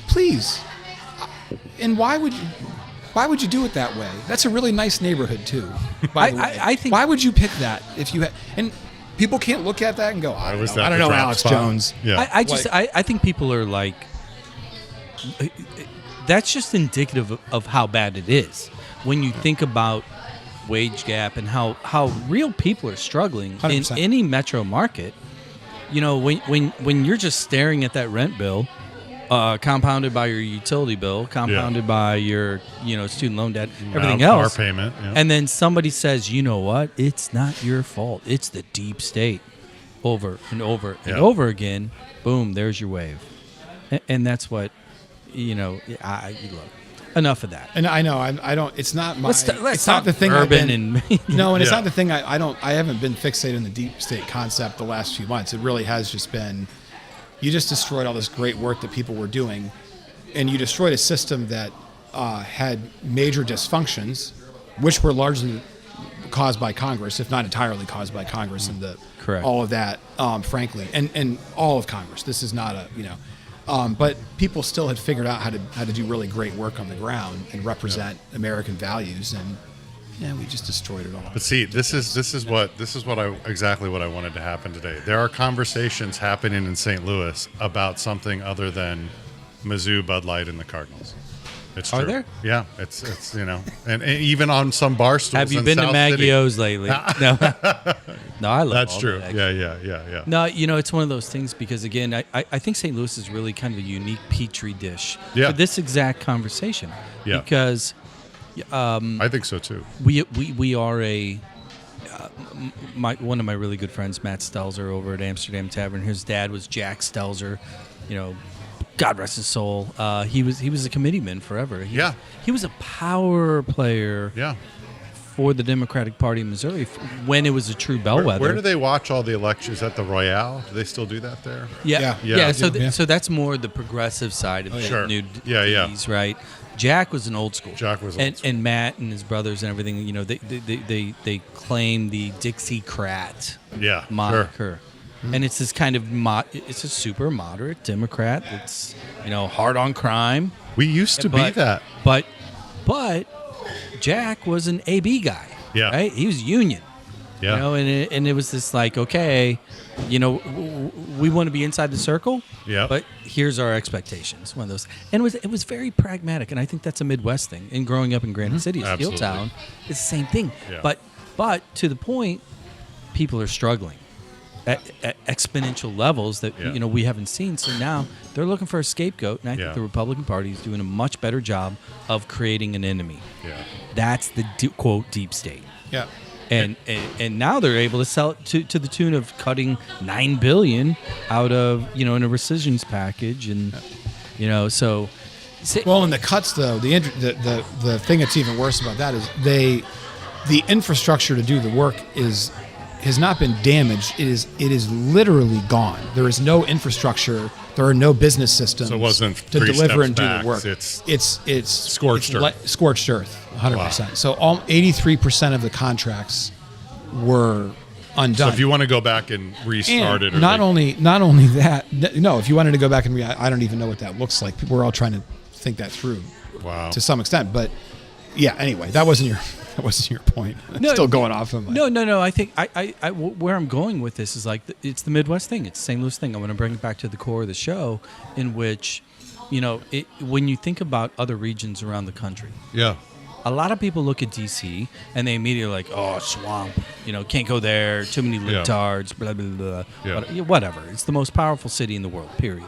Please. And why would you do it that way? That's a really nice neighborhood too. By the way, I think- why would you pick that if you had? And people can't look at that and go, I Was don't that know, I don't the know drop Alex spot? Jones. Yeah. I think people are like, that's just indicative of how bad it is. When you think about wage gap and how real people are struggling in 100%. any metro market, you know, when you're just staring at that rent bill, compounded by your utility bill, compounded by your, student loan debt, everything Car else, payment. Yeah. and then somebody says, you know what? It's not your fault. It's the deep state. Over and over and Yeah. over again. Boom, there's your wave. And that's what, look, enough of that. And I know I don't. It's not my. Let's it's talk not the thing. urban No, and it's Yeah. not the thing. I haven't been fixated on the deep state concept the last few months. It really has just been. You just destroyed all this great work that people were doing, and you destroyed a system that had major dysfunctions, which were largely caused by Congress, if not entirely caused by Congress, and Correct. all of that, frankly, and all of Congress. This is not but people still had figured out how to do really great work on the ground and represent American values, and we just destroyed it all. But see, this is exactly what I wanted to happen today. There are conversations happening in St. Louis about something other than Mizzou, Bud Light, and the Cardinals. It's true. Are there? Yeah, it's and even on some bar stools. Have you in been South to City. Maggio's lately? No, I love That's all true. that, Yeah. No, it's one of those things because, again, I think St. Louis is really kind of a unique petri dish Yeah. for this exact conversation. Yeah. Because I think so too. we are one of my really good friends, Matt Stelzer, over at Amsterdam Tavern. His dad was Jack Stelzer, God rest his soul. He was a committeeman forever. He was a power player. Yeah. For the Democratic Party in Missouri when it was a true bellwether. Where do they watch all the elections? At the Royale? Do they still do that there? Yeah. Yeah. So that's more the progressive side of Sure. new Yeah. D's, right? Jack was an old school. Jack was old school. And Matt and his brothers and everything. They claim the Dixiecrat Yeah. moniker. And it's this kind of it's a super moderate Democrat that's hard on crime. We used to be that. But Jack was an AB guy. Yeah. Right? He was union. Yeah. And it was this like, okay, we want to be inside the circle. Yeah. But here's our expectations. One of those. And it was very pragmatic, and I think that's a Midwest thing. And growing up in Granite City, a steel Absolutely. town, it's the same thing. Yeah. But to the point, people are struggling at exponential levels that we haven't seen. So now they're looking for a scapegoat, and I think the Republican Party is doing a much better job of creating an enemy. Yeah. That's the quote deep state. Yeah. And now they're able to sell it to the tune of cutting $9 billion out of in a rescissions package, and so. Well, in the cuts though, the thing that's even worse about that is the infrastructure to do the work has not been damaged. It is literally gone. There is no infrastructure. There are no business systems So it wasn't to 3 deliver and steps do back. the work. It's scorched earth. Scorched earth, 100%. Wow. So 83% of the contracts were undone. So if you want to go back and restart it, or not only that, no. If you wanted to go back and I don't even know what that looks like. We're all trying to think that through, wow, to some extent. But yeah, anyway, that wasn't your point. No, Still going off of my. No. I think I where I'm going with this is like it's the Midwest thing. It's the St. Louis thing. I want to bring it back to the core of the show, in which, when you think about other regions around the country, yeah, a lot of people look at DC and they immediately like, oh, swamp, can't go there. Too many libtards, blah blah blah. Yeah. Whatever. It's the most powerful city in the world. Period.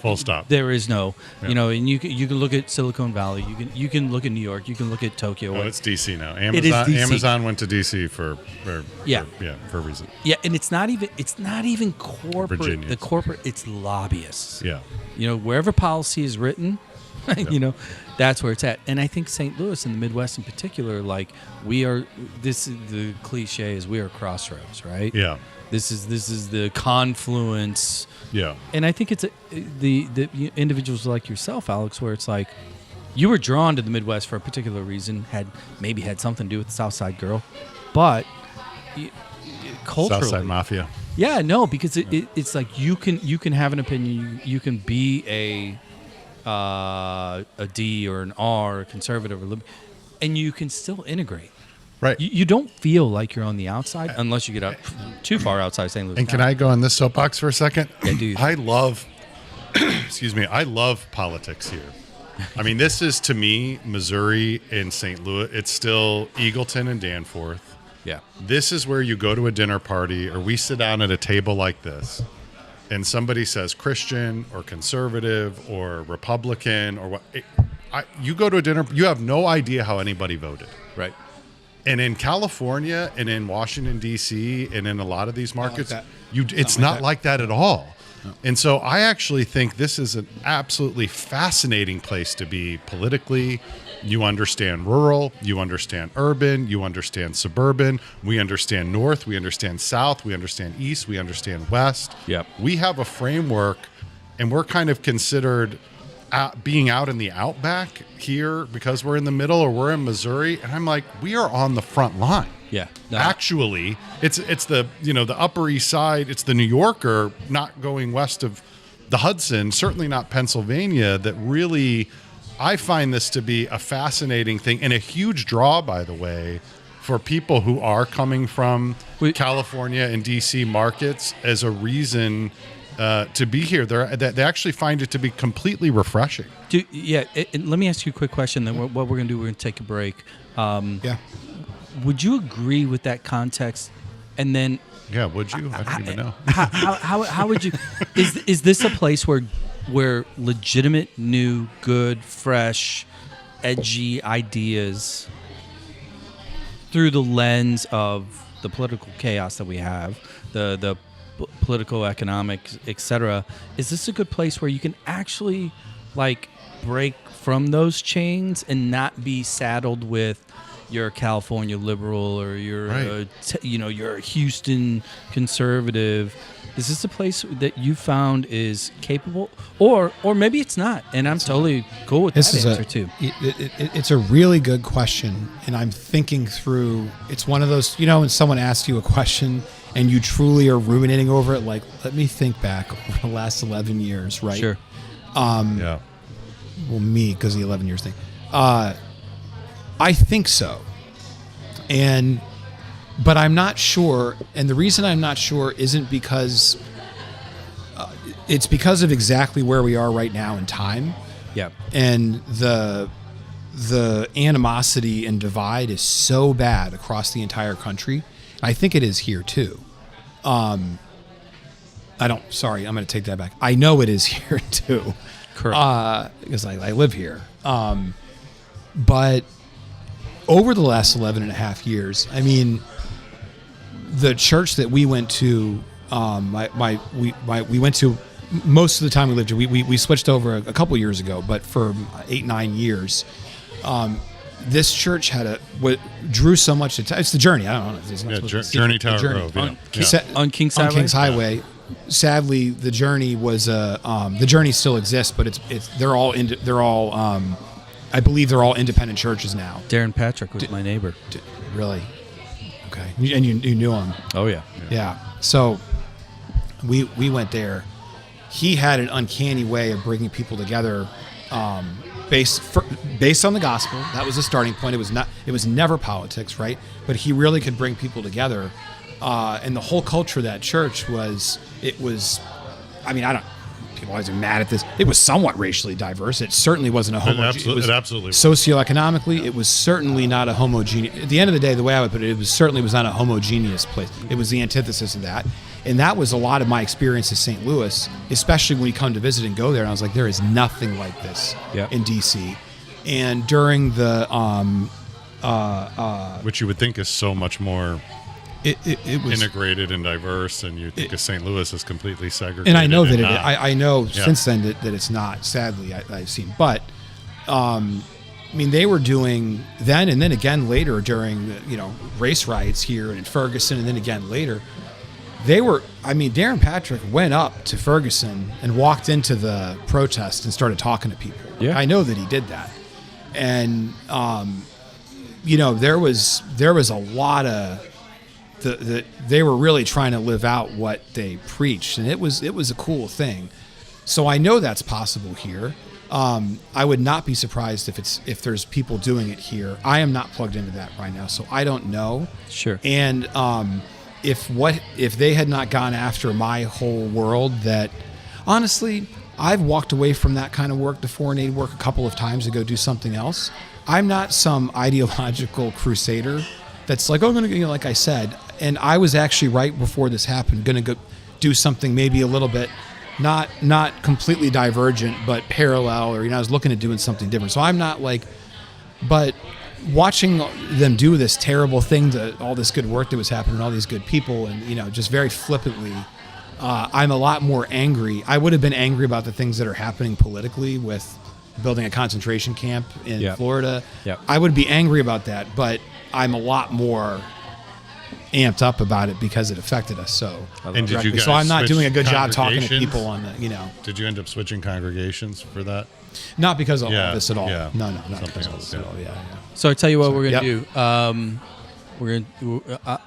Full stop. There is no, Yeah. you know, and you can look at Silicon Valley. You can look at New York. You can look at Tokyo. Oh, it's DC now. It is DC. Amazon went to DC for a reason. Yeah, and it's not even corporate. Virginia. The corporate, it's lobbyists. Yeah. You know, wherever policy is written, you know, that's where it's at. And I think St. Louis and the Midwest in particular, like this is the cliche is we are crossroads, right? Yeah. This is the confluence. Yeah. And I think it's the individuals like yourself, Alex, where it's like you were drawn to the Midwest for a particular reason, had something to do with the South Side Girl, but culturally, Southside Mafia. yeah, no, because it's like you can have an opinion, you can be a D or an R, a conservative or liberal, and you can still integrate. Right. You don't feel like you're on the outside unless you get up too far outside St. Louis. And can I go on this soapbox for a second? Yeah, dude. I love, excuse me, I love politics here. I mean, this is, to me, Missouri and St. Louis. It's still Eagleton and Danforth. Yeah. This is where you go to a dinner party or we sit down at a table like this and somebody says Christian or conservative or Republican or what. You go to a dinner, you have no idea how anybody voted. Right. And in California and in Washington, D.C., and in a lot of these markets, it's like not that. like that at all. No. And so I actually think this is an absolutely fascinating place to be politically. You understand rural, you understand urban, you understand suburban, we understand north, we understand south, we understand east, we understand west. Yep. We have a framework, and we're kind of considered being out in the outback here because we're in the middle or we're in Missouri. And I'm like, we are on the front line. Yeah. No. Actually, it's the, you know, the Upper East Side. It's the New Yorker not going west of the Hudson, certainly not Pennsylvania, that really, I find this to be a fascinating thing and a huge draw, by the way, for people who are coming from California and DC markets as a reason to be here. They actually find it to be completely refreshing. Let me ask you a quick question. Then what we're going to do, we're going to take a break. Yeah. Would you agree with that context? And then, yeah, would you? I don't even know. How would you? Is this a place where legitimate, new, good, fresh, edgy ideas through the lens of the political chaos that we have, the political, economic, etc., is this a good place where you can actually like break from those chains and not be saddled with you're a California liberal or you're you're a Houston conservative? Is this a place that you found is capable, or maybe it's not? And I'm totally cool with that answer too. It's a really good question, and I'm thinking through. It's one of those, you know, when someone asks you a question and you truly are ruminating over it. Like, let me think back over the last 11 years, right? Sure. Yeah. Well, me, because of the 11 years thing. I think so, but I'm not sure, and the reason I'm not sure isn't because it's because of exactly where we are right now in time. Yeah. And the animosity and divide is so bad across the entire country. I think it is here too. I'm going to take that back. I know it is here too. Correct. Because I live here. But over the last 11 and a half years, I mean, the church that we went to, we went to most of the time we lived here. We switched over a couple years ago, but for 8-9 years, this church drew so much attention. It's the Journey. I don't know. It's not Journey Tower Grove. On Kings Highway. On Kings Highway. Sadly, the Journey was the Journey still exists, but they're all I believe they're all independent churches now. Darren Patrick was my neighbor. Really? Okay. And you knew him? Oh yeah. Yeah. So we went there. He had an uncanny way of bringing people together, based on the gospel. That was the starting point. It was never politics, right? But he really could bring people together, and the whole culture of that church was. I mean, people always are mad at this. It was somewhat racially diverse. It certainly wasn't a homogeneous. It absolutely was. Socioeconomically, it was certainly not a homogeneous. At the end of the day, the way I would put it, it was not a homogeneous place. It was the antithesis of that. And that was a lot of my experience in St. Louis, especially when we come to visit and go there. And I was like, there is nothing like this in D.C. And during the which you would think is so much more it was integrated and diverse, and you think of St. Louis is completely segregated. And I know that not. I know since then that it's not. Sadly, I've seen. But I mean, they were doing then and then again later during the race riots here in Ferguson, and then again later. They were. I mean, Darren Patrick went up to Ferguson and walked into the protest and started talking to people. Yeah. I know that he did that, and there was a lot of. They were really trying to live out what they preached, and it was a cool thing. So I know that's possible here. I would not be surprised if there's people doing it here. I am not plugged into that right now, so I don't know. Sure. And if they had not gone after my whole world, that honestly, I've walked away from that kind of work, the foreign aid work, a couple of times to go do something else. I'm not some ideological crusader that's like, I'm going to, like I said, and I was actually right before this happened, going to go do something maybe a little bit, not completely divergent, but parallel, or, I was looking at doing something different. So I'm not like, but watching them do this terrible thing to all this good work that was happening, all these good people, and, just very flippantly, I'm a lot more angry. I would have been angry about the things that are happening politically with building a concentration camp in Florida. Yep. I would be angry about that, but I'm a lot more amped up about it because it affected us so. And did you guys so I'm not doing a good job talking to congregations? people on the, Did you end up switching congregations for that? Not because of Yeah, this at all. yeah. No, not Something because of else, this at yeah. all. Yeah. So I tell you what we're gonna Yep. do.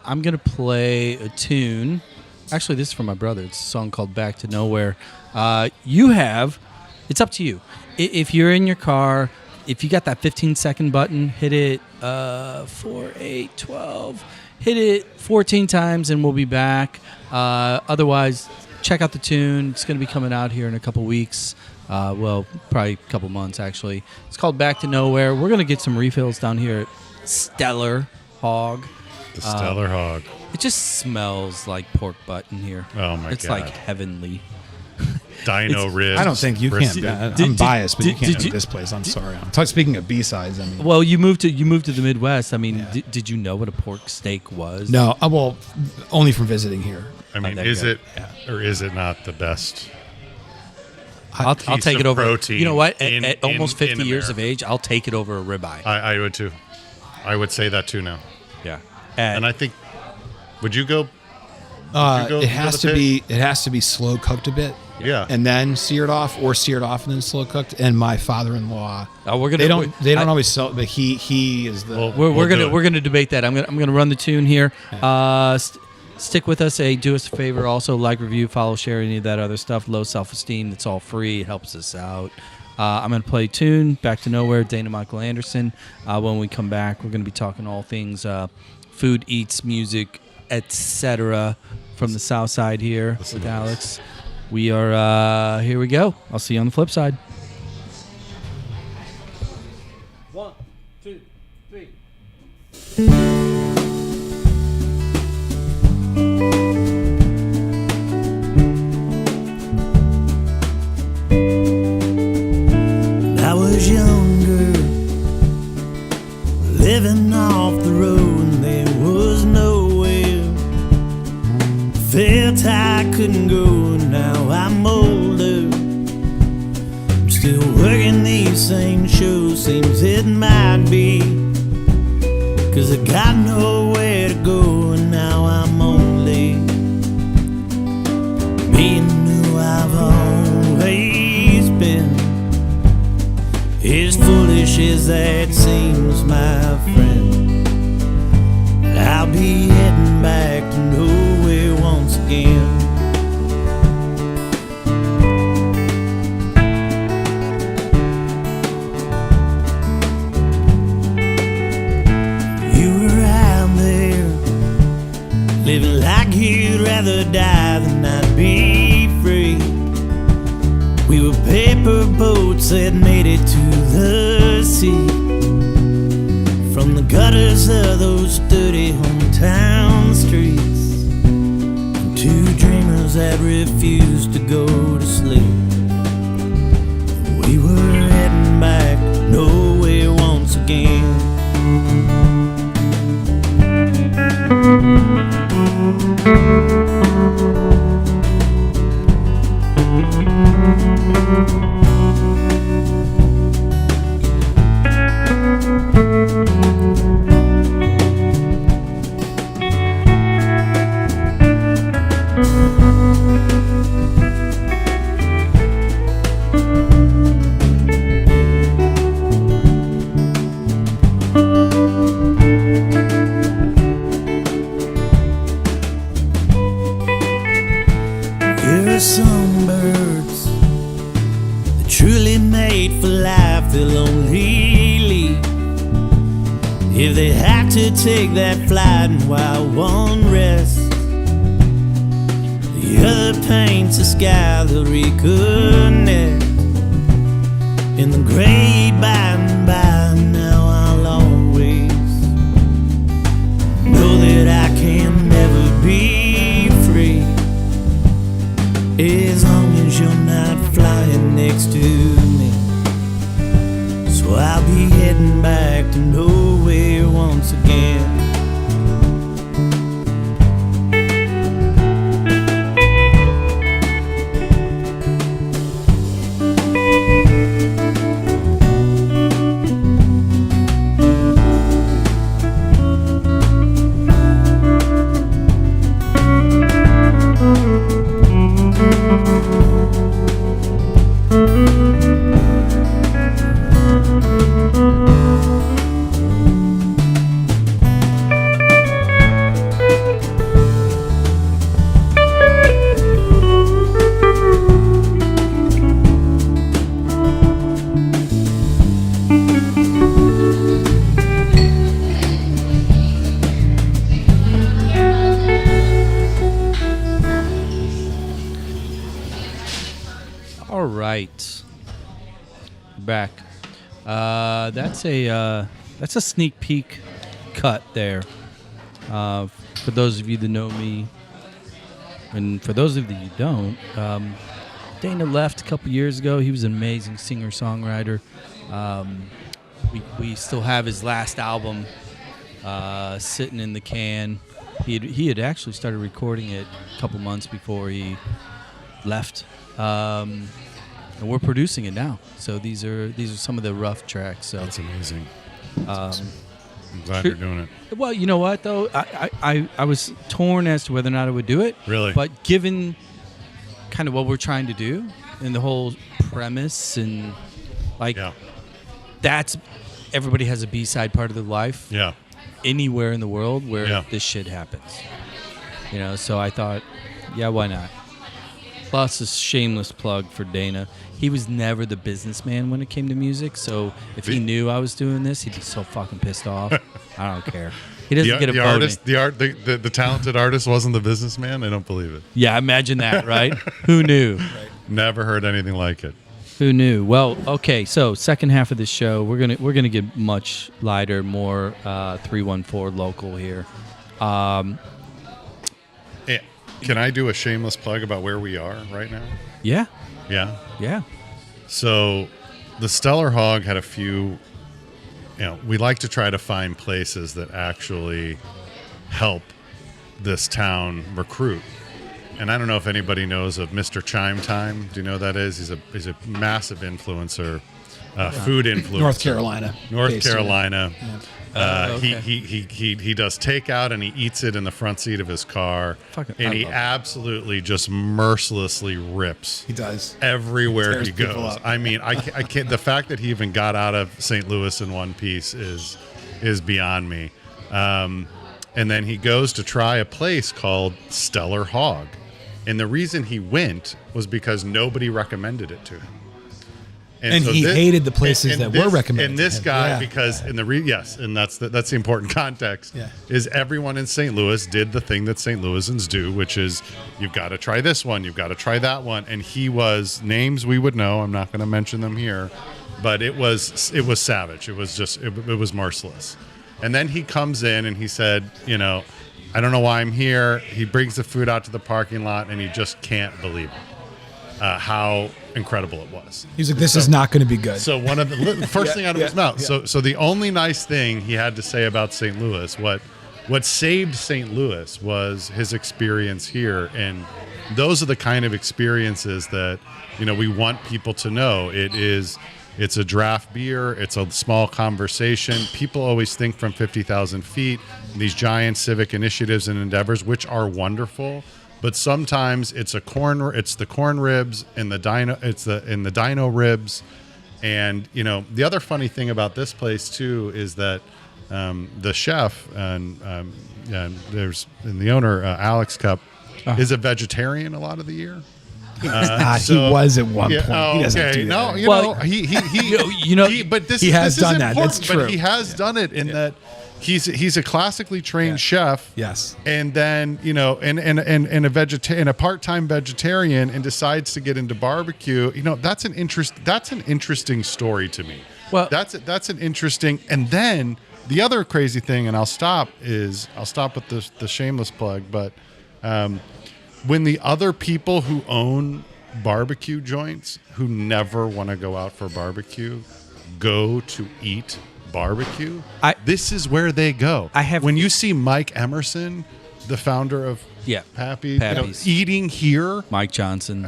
I'm gonna play a tune. Actually, this is from my brother. It's a song called "Back to Nowhere." It's up to you. If you're in your car, if you got that 15-second button, hit it 4, 8, 12. Hit it 14 times, and we'll be back. Otherwise, check out the tune. It's going to be coming out here in a couple weeks. Probably a couple months, actually. It's called Back to Nowhere. We're going to get some refills down here at Stellar Hog. The Stellar Hog. It just smells like pork butt in here. Oh, my It's God. like heavenly. Dino ribs. I don't think you brisket. can. I'm biased, but you can't did do you- this place. I'm sorry. Speaking of B-sides, I mean. Well, you moved to the Midwest. I mean, did you know what a pork steak was? No, well, only from visiting here. I mean, there you is go. it or is it not the best? I'll piece take it of over. protein You know what? in- At almost in 50 years of America. age, I'll take it over a ribeye. I would too. I would say that too now. Yeah. And I think, would you go? It has to be slow cooked a bit. Yeah. And then seared off, or seared off and then slow cooked. And my father-in-law, we're gonna. they don't always sell, but he is the. Well, We're do it. gonna debate that. I'm gonna run the tune here. Stick with us. Do us a favor. Also, like, review, follow, share, any of that other stuff. Low self-esteem. It's all free. It helps us out. I'm gonna play tune Back to Nowhere. Dana Michael Anderson. When we come back, we're gonna be talking all things food, eats, music, etc. from the South Side here with Alex. We are here. We go. I'll see you on the flip side. 1, 2, 3. I was younger, living off the road, and there was nowhere. Felt I couldn't go, now I'm older. I'm still working these same shows, seems it might be 'cause I got nowhere to go, and now I'm only being who I've always been. As foolish as that seems, my friend, I'll be heading back to nowhere once again. You were out there, living like you'd rather die than not be free. paper boats that made it to the sea. From the gutters of those dirty hometown streets, and two dreamers that refused to go to sleep. We were heading back nowhere once again. There are some birds that truly made for life, they'll only leave if they have to take that flight. And while one rests, the other paints the sky, they'll reconnect in the gray by and by. Now I'll always know that I can never be free as long as you're not flying next to me. So I'll be heading back to nowhere once again. All right, back. That's a sneak peek cut there. For those of you that know me, and for those of you who don't, Dana left a couple years ago. He was an amazing singer-songwriter. We still have his last album sitting in the can. He had actually started recording it a couple months before he left. And we're producing it now. So these are some of the rough tracks. So That's amazing. I'm glad you're doing it. Well, you know what though, I was torn as to whether or not I would do it. Really? But given kind of what we're trying to do and the whole premise and like that's everybody has a B-side part of their life. Yeah. Anywhere in the world where this shit happens. You know, so I thought, yeah, why not? Plus a shameless plug for Dana. He was never the businessman when it came to music, so if he knew I was doing this, he'd be so fucking pissed off. I don't care. He doesn't get a vote. The talented artist wasn't the businessman? I don't believe it. Yeah, imagine that, right? Who knew? Right. Never heard anything like it. Who knew? Well, okay, so second half of the show, we're gonna get much lighter, more 314 local here. Can I do a shameless plug about where we are right now? Yeah. Yeah? Yeah. So the Stellar Hog had a few, we like to try to find places that actually help this town recruit. And I don't know if anybody knows of Mr. Chime Time. Do you know who that is? He's a massive influencer, food influencer. North Carolina. North Carolina. Yeah. Okay. He does takeout and he eats it in the front seat of his car. And he absolutely just mercilessly rips. He does everywhere he goes. I mean, I can't. The fact that he even got out of St. Louis in one piece is beyond me. And then he goes to try a place called Stellar Hog, and the reason he went was because nobody recommended it to him. And he hated the places that were recommended. And this to him. guy, Yeah. because in the yes, and that's the important context. Yeah. Is everyone in St. Louis did the thing that St. Louisans do, which is you've got to try this one, you've got to try that one, and he was names we would know. I'm not going to mention them here, but it was savage. It was just it was merciless. And then he comes in and he said, I don't know why I'm here. He brings the food out to the parking lot, and he just can't believe it. How incredible it was. He's like, this is not going to be good. So one of the first thing out of his mouth. Yeah. So the only nice thing he had to say about St. Louis, what saved St. Louis was his experience here, and those are the kind of experiences that we want people to know. It's a draft beer. It's a small conversation. People always think from 50,000 feet. These giant civic initiatives and endeavors, which are wonderful. But sometimes it's the corn ribs and the dino ribs, and the other funny thing about this place too is that the chef and the owner Alex Cup is a vegetarian a lot of the year. He was at one point. He doesn't do that. No, but he has done that. Important, That's true. But he has done it in that. He's a classically trained chef. Yes. And then, and a part-time vegetarian, and decides to get into barbecue. That's an interesting story to me. Well, that's an interesting. And then the other crazy thing, and I'll stop with the shameless plug, but when the other people who own barbecue joints who never want to go out for barbecue go to eat barbecue, this is where they go. When you see Mike Emerson, the founder of Pappy's, eating here, Mike Johnson,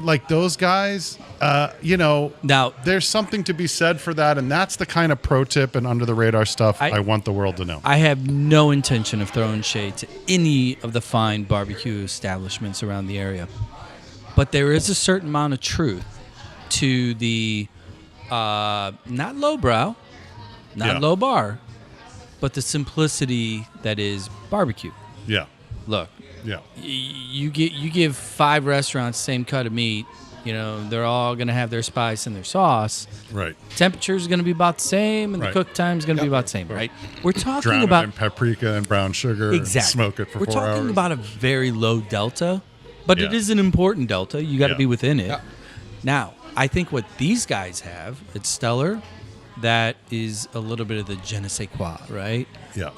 like those guys, now there's something to be said for that, and that's the kind of pro tip and under the radar stuff I want the world to know. I have no intention of throwing shade to any of the fine barbecue establishments around the area, but there is a certain amount of truth to the not lowbrow, not low bar, but the simplicity that is barbecue. Yeah. Look. Yeah. You give 5 restaurants same cut of meat. They're all going to have their spice and their sauce. Right. Temperature is going to be about the same, and the cook time is going to be about the same. Right. We're talking about in paprika and brown sugar. Exactly. And smoke it for 4 hours. We're talking about a very low delta, but it is an important delta. You got to be within it. Yeah. Now, I think what these guys have at Stellar, that is a little bit of the je ne sais quoi, right? Yeah.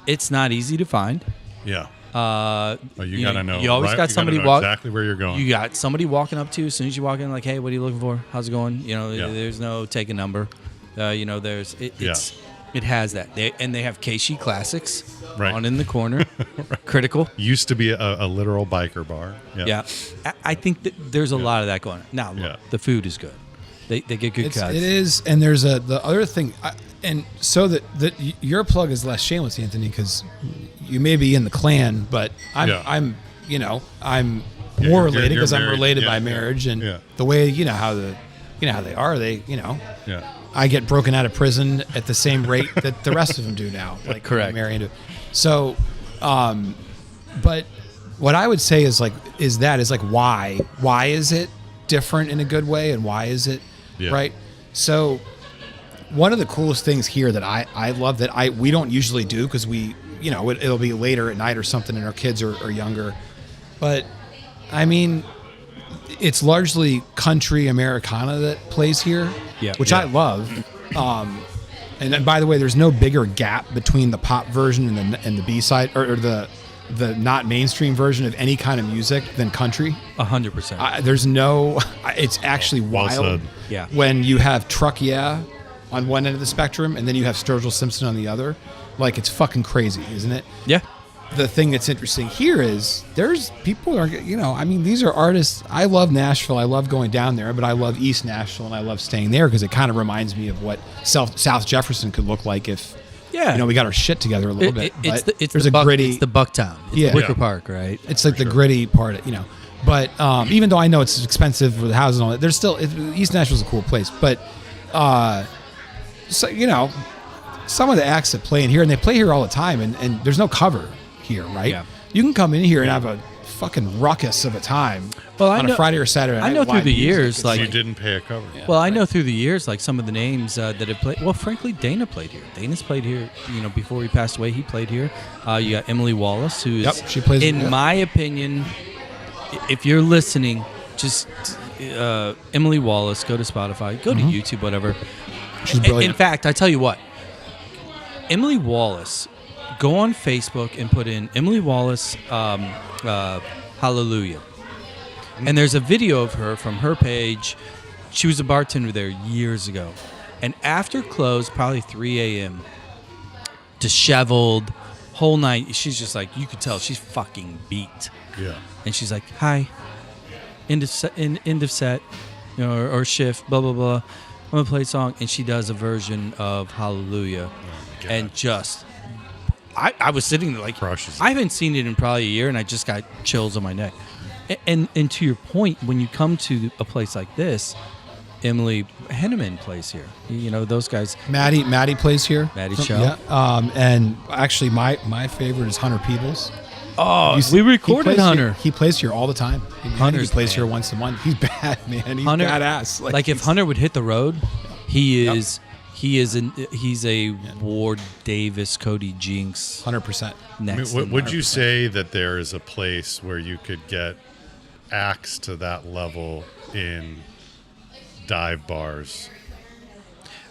It's not easy to find. Yeah. You gotta know. You always got somebody exactly where you're going. You got somebody walking up to you as soon as you walk in, like, "Hey, what are you looking for? How's it going?" There's no take a number. It has that. They have Keishi Classics on in the corner. Critical. Used to be a literal biker bar. Yeah. I think that there's a lot of that going on. Now, look, the food is good. They get good cuts. It is, and there's the other thing, and so that your plug is less shameless, Anthony, because you may be in the clan, but I'm more related because I'm related by marriage, and the way how they are, I get broken out of prison at the same rate that the rest of them do now. Like correct. Married. So, but what I would say is why is it different in a good way, and why is it right? So one of the coolest things here that I love that we don't usually do because we it'll be later at night or something and our kids are younger, but I mean it's largely country Americana that plays here, which I love. And then, by the way, there's no bigger gap between the pop version and the B-side or the not mainstream version of any kind of music than country. 100%. There's no. It's actually wild. Yeah. When you have Truck Yeah on one end of the spectrum and then you have Sturgill Simpson on the other, like it's fucking crazy, isn't it? Yeah. The thing that's interesting here is there's people are these are artists. I love Nashville. I love going down there, but I love East Nashville and I love staying there because it kind of reminds me of what South Jefferson could look like if. Yeah, we got our shit together a little bit. It's gritty. It's the Bucktown. It's the Wicker Park, right? It's like the gritty part, But even though I know it's expensive for the houses and all that, there's still East Nashville's a cool place. But some of the acts that play in here, and they play here all the time, and there's no cover here, right? Yeah. You can come in here and have a fucking ruckus of a time Well, I on know- a Friday or Saturday night. I know with through live the music. years, It's like- You didn't pay a cover. Yeah. Well, I know through the years, like some of the names that have played. Well, frankly, Dana played here. Dana's played here. Before he passed away, he played here. You got Emily Wallace, who is, Yep, she plays- in yeah. my opinion, if you're listening, just Emily Wallace. Go to Spotify. Go to YouTube. Whatever. She's brilliant. In fact, I tell you what, Emily Wallace. Go on Facebook and put in Emily Wallace Hallelujah. And there's a video of her from her page. She was a bartender there years ago. And after close, probably 3 a.m., disheveled, whole night, she's just like, you could tell she's fucking beat. Yeah. And she's like, hi, end of set, or shift, blah, blah, blah. I'm going to play a song. And she does a version of Hallelujah. God. And just... I was sitting there like, Crushes. I haven't seen it in probably a year, and I just got chills on my neck. And to your point, when you come to a place like this, Emily Henneman plays here. Those guys. Maddie plays here. Maddie Chow. Yeah. And actually, my favorite is Hunter Peebles. Oh, He's- we he recorded plays Hunter. Here, he plays here all the time. He Hunter's plays the here man. once a month. He's bad, man. He's Hunter, badass. Like if Hunter would hit the road, he's a Ward Davis, Cody Jinks 100%. next. Would you say that there is a place where you could get acts to that level in dive bars,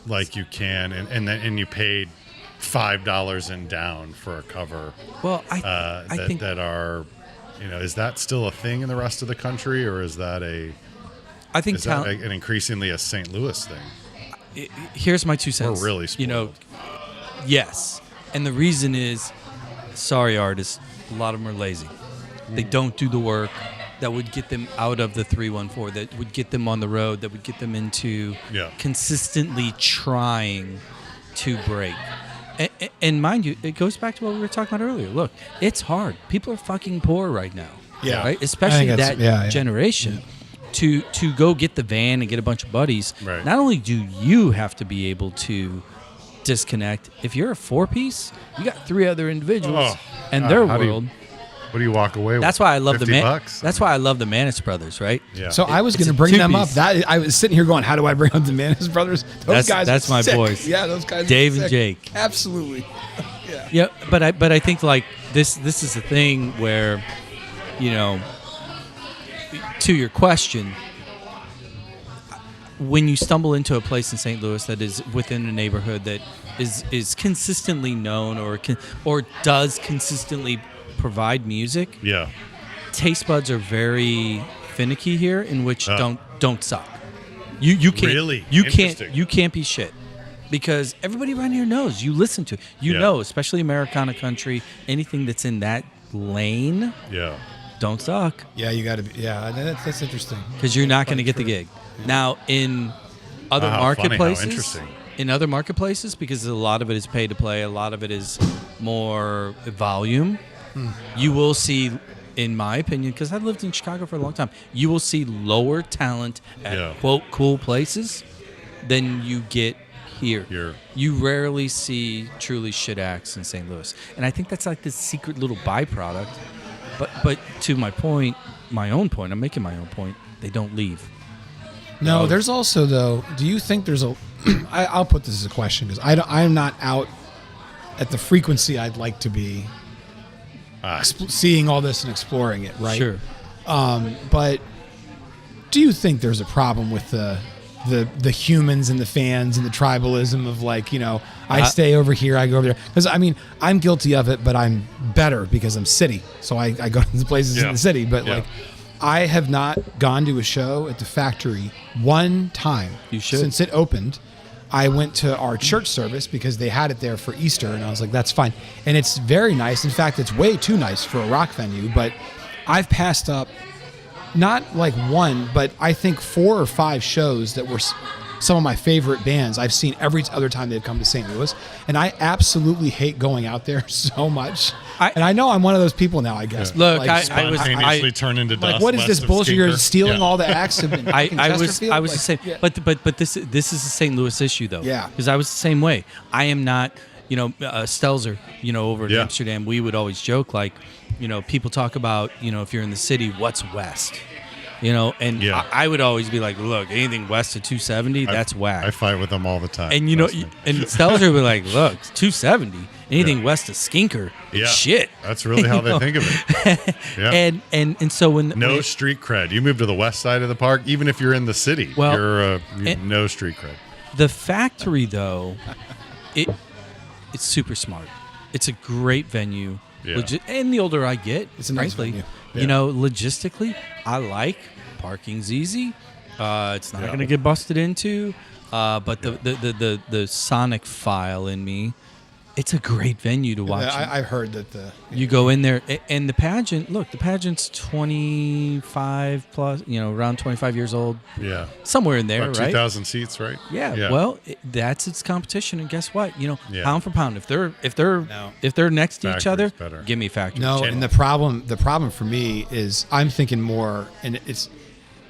like you can, and you paid $5 and down for a cover? Well, I think that are, is that still a thing in the rest of the country, or is that an increasingly a St. Louis thing? Here's my 2 cents. We're really spoiled. Yes, and the reason is, sorry, artists, a lot of them are lazy. They don't do the work that would get them out of the 314, that would get them on the road, that would get them into consistently trying to break. And mind you, it goes back to what we were talking about earlier. Look, it's hard. People are fucking poor right now. Yeah. Right? Especially I think that that's- yeah. generation. To go get the van and get a bunch of buddies, Right. not only do you have to be able to disconnect, if you're a 4-piece, you got 3 other individuals and their How do you- world. What do you walk away with? That's why I love the $50? That's why I love the Manis brothers, right? Yeah. So I was It's going to a bring them up. two-piece. That I was sitting here going, how do I bring up the Manis brothers? Those guys That's are my sick. boys. Yeah, those guys. Dave are and sick. Jake. Absolutely. Yeah. Yeah, but I think like this is the thing where, to your question, when you stumble into a place in St. Louis that is within a neighborhood that is consistently known or does consistently provide music, yeah. taste buds are very finicky here, in which don't suck. You can't Really? you can't Interesting. you can't be shit. Because everybody around here knows. You listen to. Especially Americana country, anything that's in that lane, Yeah. don't suck. Yeah, you got to be. Yeah, that's interesting. Because you're not going to get the gig. Now, in other Wow, funny, how marketplaces, interesting. because a lot of it is pay to play, a lot of it is more volume, you will see, in my opinion, because I've lived in Chicago for a long time, you will see lower talent at, quote, cool places than you get here. You rarely see truly shit acts in St. Louis. And I think that's like this secret little byproduct. But to my point, I'm making my own point, they don't leave. No, there's also, though, do you think there's a... I'll put this as a question, because I'm not out at the frequency I'd like to be seeing all this and exploring it, right? Sure. But do you think there's a problem with the humans and the fans and the tribalism of I stay over here, I go over there? Because I'm guilty of it, but I'm better because I'm city, so I go to the places in the city. But I have not gone to a show at the Factory one time. You should. Since it opened. I went to our church service because they had it there for Easter, and I was like, that's fine. And it's very nice. In fact, it's way too nice for a rock venue, but I've passed up not like one, but I think 4 or 5 shows that were some of my favorite bands I've seen every other time they've come to St. Louis, and I absolutely hate going out there so much. And I know I'm one of those people now, I guess. Look, Spontaneously turn into dust. what is this west of bullshit? You're Skinker. stealing Yeah. all the acts of I was the same, yeah. but this is a St. Louis issue though. Yeah. Because I was the same way. I am not, Stelzer, over in Yeah. Amsterdam, we would always joke like, people talk about, if you're in the city, what's west? And Yeah. I would always be like, look, anything west of 270, that's whack. I fight with them all the time. And trust me. and Stelzer would be like, look, 270, anything west of Skinker, Yeah. shit. That's really how they think of it. Yeah. And so when No street cred. You move to the west side of the park, even if you're in the city, Well, you're and- no street cred. the factory though, it's super smart. It's a great venue. Yeah. And the older I get, It's a nice frankly, venue. logistically, I like parking's easy. It's not Yeah. going to get busted into. But the sonic file in me, it's a great venue to watch. I've heard that You go in there, and the pageant. Look, the pageant's 25 plus. Around 25 years old, Yeah. somewhere in there, About right? 2,000 seats, right? Yeah. Well, that's its competition, and guess what? Yeah. Pound for pound, if they're next to each other, Factory's better. give me factory. No, and the problem for me is I'm thinking more, and it's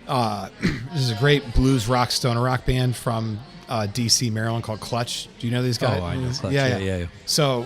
this is a great blues rock stoner rock band from DC, Maryland called Clutch. Do you know these guys? Oh, I know Clutch. Yeah. Yeah. So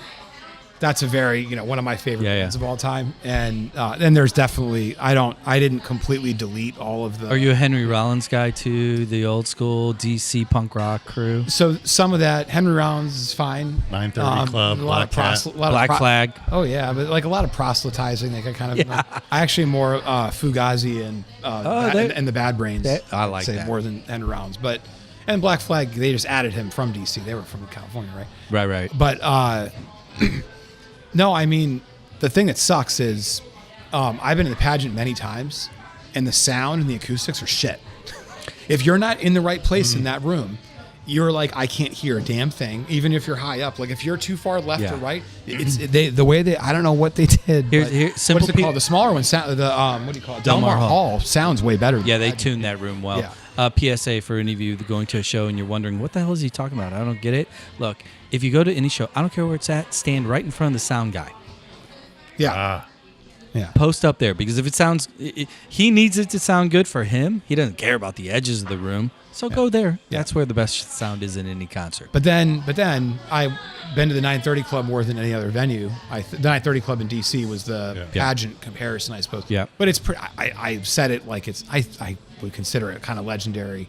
that's a very one of my favorite Yeah, bands yeah. of all time. And then there's definitely I didn't completely delete all of the. Are you a Henry Rollins guy too? The old school DC punk rock crew. So some of that Henry Rollins is fine. 930 Club, a lot of Black Cat. a lot of Black Flag. Oh yeah, but like a lot of proselytizing. Like I kind of, I actually more Fugazi and and the Bad Brains. I like say that. more than Henry Rollins, but and Black Flag they just added him from DC. They were from California, right? Right. But no, I mean the thing that sucks is I've been in the pageant many times, and the sound and the acoustics are shit. If you're not in the right place in that room, you're like, I can't hear a damn thing, even if you're high up. Like if you're too far left Yeah. or right, the way they I don't know what they did. But simple what's it called? The smaller one sound. The what do you call it? Delmar Hall sounds way better. Yeah, than they that. tuned that room well. Yeah. PSA for any of you going to a show and you're wondering, what the hell is he talking about? I don't get it. Look, if you go to any show, I don't care where it's at, stand right in front of the sound guy. Yeah, yeah. Post up there, because if it sounds, he needs it to sound good for him. He doesn't care about the edges of the room. So go there. Yeah. That's where the best sound is in any concert. But then I've been to the 930 Club more than any other venue. The 930 Club in DC was the pageant comparison, I suppose. Yeah. But it's I've said it like I would consider it kind of legendary.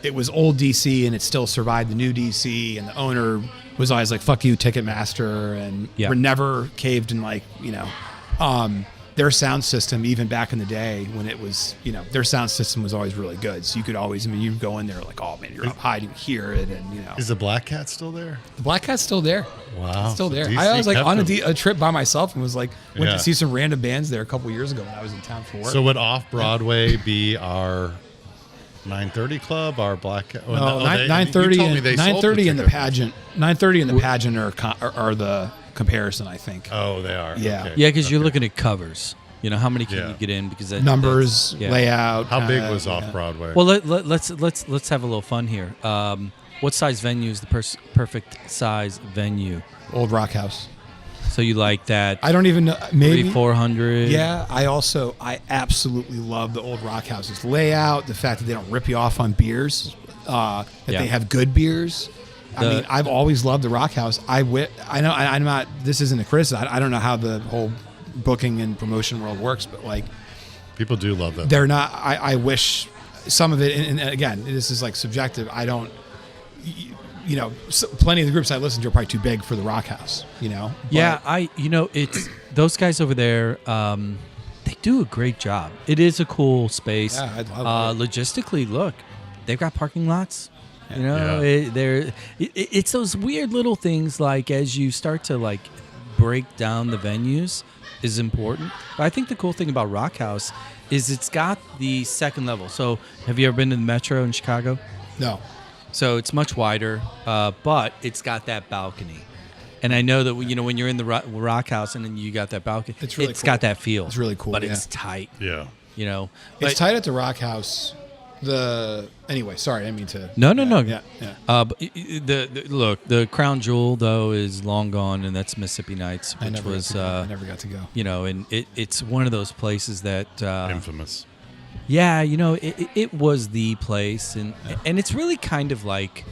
It was old DC and it still survived the new DC, and the owner was always like, "Fuck you, Ticketmaster," and we're never caved in their sound system, even back in the day when it was, their sound system was always really good. So you could always, you go in there like, oh man, you're up high, you hear it, and Is the Black Cat still there? the Black Cat's still there. Wow. It's still So there. DC I was like kept on them. a trip by myself and was like, went Yeah. to see some random bands there a couple years ago when I was in town for work. So would Off Broadway be our 930 Club, our Black Cat? no, Oh, 930 you told me they and sold 930 and the tickets. pageant. 930 and the pageant are the comparison, I think. Oh, they are. Yeah. Okay. Yeah, because you're Okay. looking at covers. How many can you get in? Because Numbers, layout. How big kinda, was Off Broadway? Well, let's have a little fun here. What size venue is the perfect size venue? Old Rock House. So you like that? I don't even know. Maybe 300-400. Yeah, I absolutely love the Old Rock House's layout. The fact that they don't rip you off on beers. That they have good beers. I mean, I've always loved the Rock House. I know I'm not. This isn't a criticism. I don't know how the whole booking and promotion world works, but like people do love that. they're not. I wish some of it. And again, this is like subjective. I don't. Plenty of the groups I listen to are probably too big for the Rock House. Yeah, it's those guys over there. They do a great job. It is a cool space. Yeah, I love it. Logistically, look, they've got parking lots. Yeah. It's those weird little things like as you start to like break down the venues is important. But I think the cool thing about Rock House is it's got the second level. So have you ever been to the Metro in Chicago? No. So it's much wider, but it's got that balcony. And I know that when you're in the Rock House and then you got that balcony, It's really cool. got that feel. It's really cool, but yeah. it's tight. Yeah. It's tight at the Rock House. Anyway, sorry, I didn't mean to. No. Yeah. But the crown jewel though is long gone, and that's Mississippi Nights, I which never was got to go. and it's one of those places that Infamous. yeah, it was the place, and it's really kind of like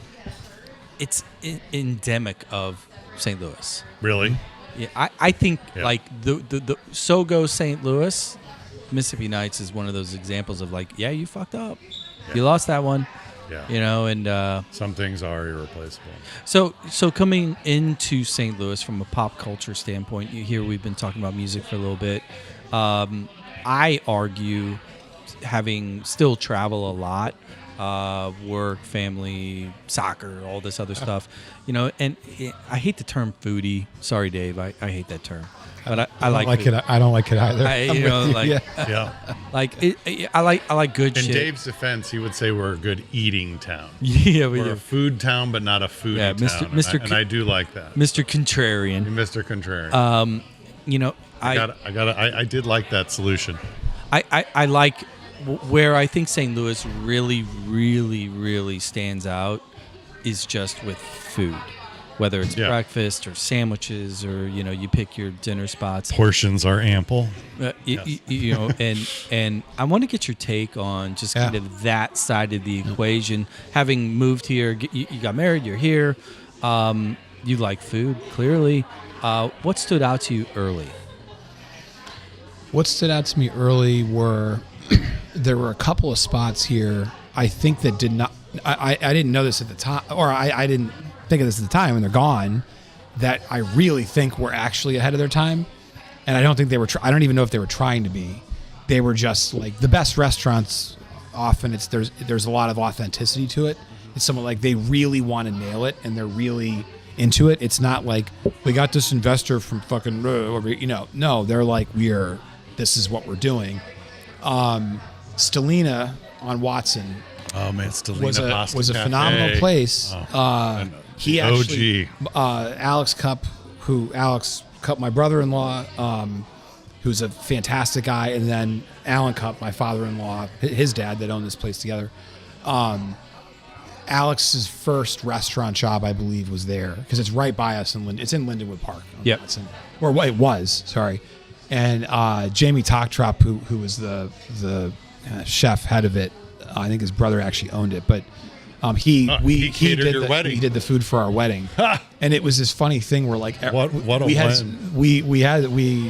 it's endemic of St. Louis. Really? Yeah, I think Yeah. like the so goes St. Louis. Mississippi Nights is one of those examples of like, yeah, you fucked up, you lost that one, Yeah. you know, and Some things are irreplaceable. so coming into St. Louis from a pop culture standpoint, you hear we've been talking about music for a little bit. I argue, having still travel a lot, work, family, soccer, all this other stuff, you know, and I hate the term foodie. Sorry, Dave, I hate that term, but I like it. I don't like it either. you know, like, Yeah. like I like good In shit. Dave's defense, he would say we're a good eating town. Yeah, We're a food town, but not a foodie Yeah, town. Mr. And I do like that. Mr. Contrarian. Mr. Contrarian. You know, I did like that solution. I like where I think St. Louis really, really, really stands out is just with food, whether it's breakfast or sandwiches or, you know, you pick your dinner spots. Portions are ample. You know, and I want to get your take on just kind of that side of the equation. Having moved here, you got married, you're here, you like food, clearly. What stood out to you early? What stood out to me early were there were a couple of spots here I think that did not. I didn't know this at the time, or I didn't think of this at the time, and they're gone. That I really think were actually ahead of their time, and I don't think they were. I don't even know if they were trying to be. They were just like the best restaurants. Often there's a lot of authenticity to it. It's somewhat like they really want to nail it, and they're really into it. It's not like we got this investor from fucking, no, they're like, this is what we're doing. Stellina on Watson. Oh man, Stellina was a phenomenal place. He actually, Alex Cup, my brother-in-law, who's a fantastic guy, and then Alan Cup, my father-in-law, his dad, that owned this place together. Alex's first restaurant job, I believe, was there because it's right by us it's in Lindenwood Park. Yep. Or it was, sorry. And Jamie Tocktrop, who was the chef head of it, I think his brother actually owned it, but he catered your wedding. He did the food for our wedding, and it was this funny thing where like we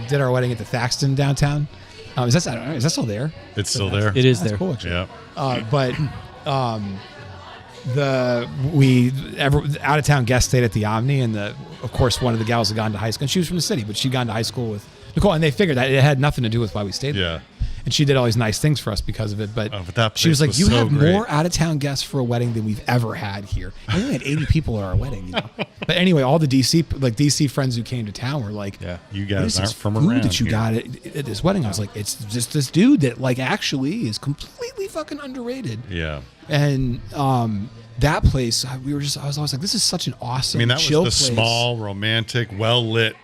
did our wedding at the Thaxton downtown. Is that still there? It's still there. It is That's there. cool, actually. Yeah. But out of town guest stayed at the Omni, and of course one of the gals had gone to high school, and she was from the city, but she'd gone to high school with Nicole, and they figured that it had nothing to do with why we stayed there. Yeah. And she did all these nice things for us because of it. But that she was like, place "You was have so great. more out of town guests for a wedding than we've ever had here." And we only had 80 people at our wedding, But anyway, all the DC friends who came to town were like, you "What guys is aren't this from food around that you here." got at this wedding?" I was like, "It's just this dude that like actually is completely fucking underrated." Yeah. And that place, I was always like, "This is such an awesome." I mean, that chill was the place. small, romantic, well lit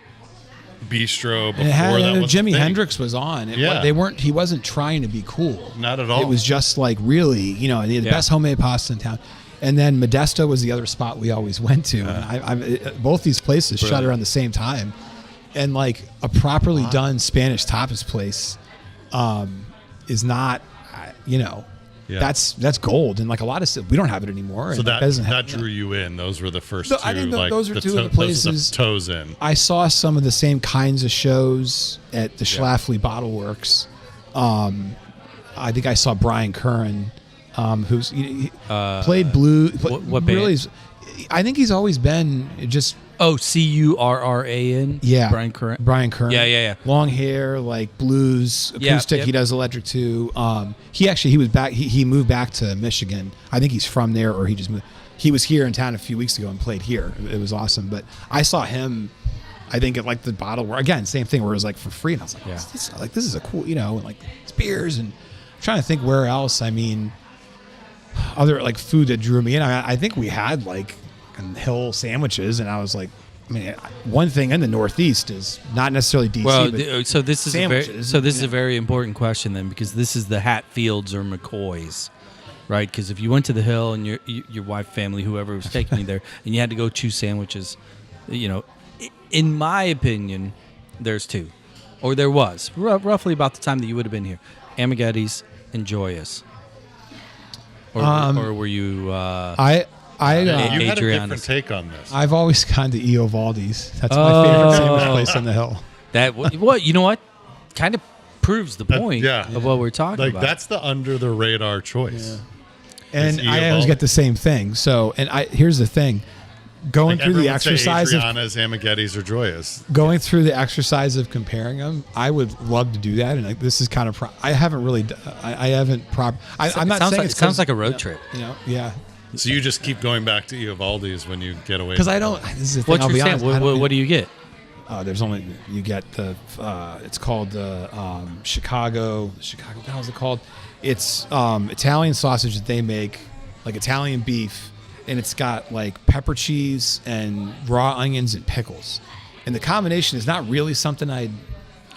bistro before And it had, that was Jimi a thing. Hendrix was on. Yeah. He wasn't trying to be cool. Not at all. It was just like really, they had the best homemade pasta in town. And then Modesto was the other spot we always went to. And both these places shut around the same time. And like a properly done Spanish tapas place is not, that's gold. And like a lot of stuff, we don't have it anymore. So and that drew you in. Those were the first two. I think like, those are two of the places. Those are the toes in. I saw some of the same kinds of shows at the Schlafly Bottle Works. I think I saw Brian Curran, who's played blues. What band? Really, I think he's always been just. Oh, Curran. Yeah, Brian Curran. Yeah. Long hair, like blues, acoustic. Yep. He does electric too. He was back. He moved back to Michigan. I think he's from there, or he just moved. He was here in town a few weeks ago and played here. It was awesome. But I saw him, I think at like the bottle where again same thing where it was like for free, and I was like, this is a cool, and like it's beers, and I'm trying to think where else. I mean, other like food that drew me in. I think we had like hill sandwiches, and I was like, one thing in the Northeast is not necessarily DC. Well, so this is sandwiches. a very important question then, because this is the Hatfields or McCoys, right? Because if you went to the Hill and your wife, family, whoever was taking you there, and you had to go choose sandwiches, in my opinion, there's two, or there was roughly about the time that you would have been here, Amaghetti's and Joyous, or were you? I You had a Adriana's. different take on this. I've always gone to E.O. Valdi's. That's my favorite sandwich place on the hill. That what you know what kind of proves the point of what we're talking Like about. that's the under the radar choice. And E.O. I always Valdi. get the same thing. So, here's the thing. Going Like through the everyone say exercise of Adriana's, Amaghetti's, or Joya's. going through the exercise of comparing them, I would love to do that. And this is kind of I haven't really I haven't I'm not saying it sounds like a road trip. Yeah. So you just keep going back to E.O. Valdi's when you get away. Because I don't. This is the thing. What's I'll your be honest. sandwich? What do you get? There's only you get the. It's called the Chicago. What the hell is it called? It's Italian sausage that they make, like Italian beef, and it's got like pepper cheese and raw onions and pickles, and the combination is not really something I'd.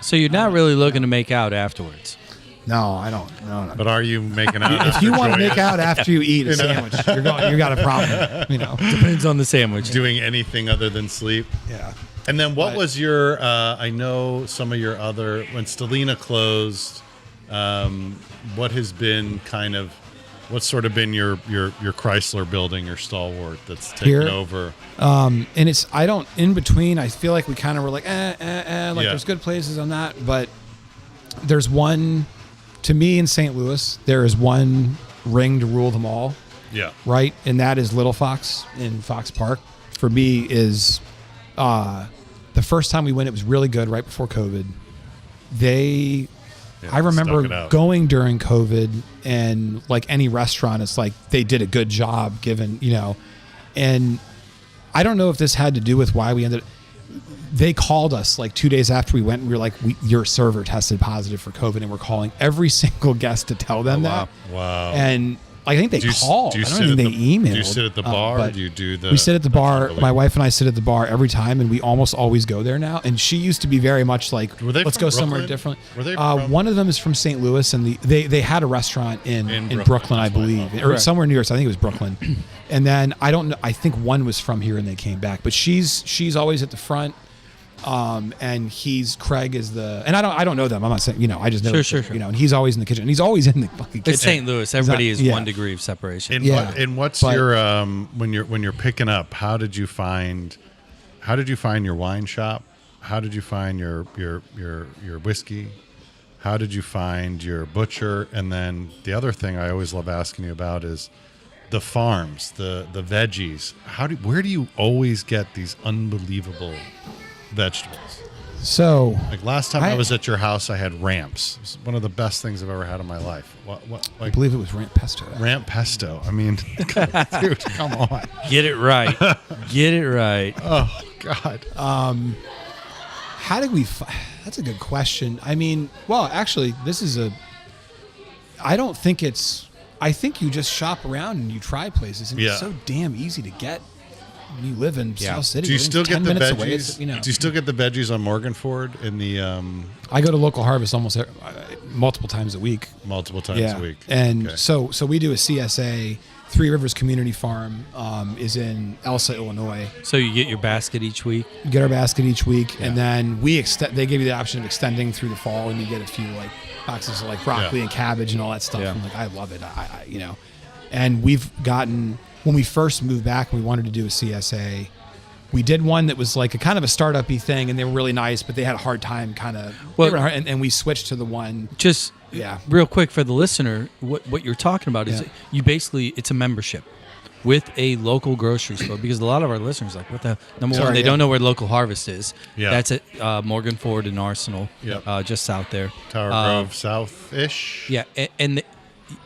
So you're not really looking to make out afterwards. No, I don't. No. But are you making out? If you want to make out after you eat a sandwich, you got a problem. Depends on the sandwich. doing anything other than sleep? Yeah. And then what was your? I know some of your other when Stellina closed. What has been kind of? What's sort of been your Chrysler building, your stalwart that's taken Here? over? And it's in between. I feel like we kind of were like there's good places on that, but there's one. To me, in St. Louis, there is one ring to rule them all. Yeah. Right, and that is Little Fox in Fox Park. For me, is the first time we went. It was really good right before COVID. I stuck it remember out. going during COVID, and like any restaurant, it's like they did a good job given, and I don't know if this had to do with why we ended. They called us like 2 days after we went, and we were like, your server tested positive for COVID, and we're calling every single guest to tell them that. Wow. And I think they called. I don't think they emailed. Do you sit at the bar? Or do you do the? We sit at the bar. unbelievable. My wife and I sit at the bar every time, and we almost always go there now. And she used to be very much like, Were they let's from go somewhere Brooklyn? different. Were they from- One of them is from St. Louis, and they had a restaurant in Brooklyn, Brooklyn, I that's what I believe, thought. or somewhere in New York. So I think it was Brooklyn. And then I don't know. I think one was from here, and they came back. But she's always at the front. And Craig is and I don't know them. I'm not saying, I just know, Sure. and he's always in the kitchen, and he's always in the fucking kitchen. It's St. Louis. Everybody is Yeah. 1 degree of separation. And what's your when you're picking up? How did you find your wine shop? How did you find your whiskey? How did you find your butcher? And then the other thing I always love asking you about is the farms, the veggies. Where do you always get these unbelievable vegetables? So Like last time I was at your house, I had ramps. It was one of the best things I've ever had in my life. I believe it was ramp pesto. Ramp pesto. I mean, dude, come on. Get it right. Get it right. Oh God. How did we? That's a good question. I mean, well, actually, I don't think it's. I think you just shop around and you try places, and it's so damn easy to get. When you live in South City, Do you still get the 10 minutes veggies? away, it's, Do you still get the veggies on Morganford in the I go to Local Harvest almost multiple times a week. multiple times a week? And Okay. so we do a CSA. Three Rivers Community Farm is in Elsa, Illinois. So you get your basket each week. We get our basket each week, and then they give you the option of extending through the fall, and you get a few like boxes of like broccoli and cabbage and all that stuff. Yeah. I'm like, I love it. I and we've gotten. When we first moved back and we wanted to do a CSA, we did one that was like a kind of a startup-y thing, and they were really nice, but they had a hard time and we switched to the one. Just Yeah. real quick for the listener, what you're talking about is it's a membership with a local grocery store, because a lot of our listeners are like, what the number one, they don't know where Local Harvest is. Yeah. That's at Morgan Ford and Arsenal, Yep. just south there. Tower Grove South-ish. Yeah, and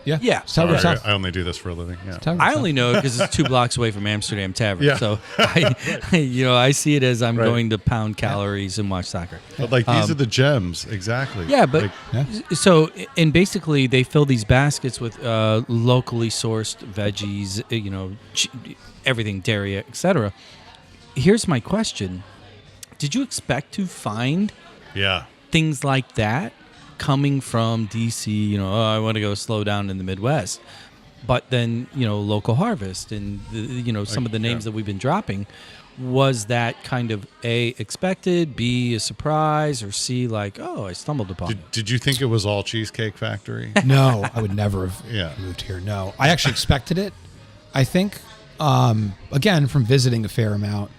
Yeah. Sorry, South. I only do this for a living. Yeah. I only know because it's 2 blocks away from Amsterdam Tavern. Yeah. So I see it as I'm going to pound calories and watch soccer. But like these are the gems, exactly. Yeah, but Like, so and basically they fill these baskets with locally sourced veggies, everything, dairy, etc. Here's my question: did you expect to find things like that coming from DC? I want to go slow down in the Midwest, but then Local Harvest and some of the names that we've been dropping. Was that kind of A, expected, B, a surprise, or C, like, oh, I stumbled upon it? did you think it was all Cheesecake Factory? No, I would never have moved here. No, I actually expected it. I think Again, from visiting a fair amount,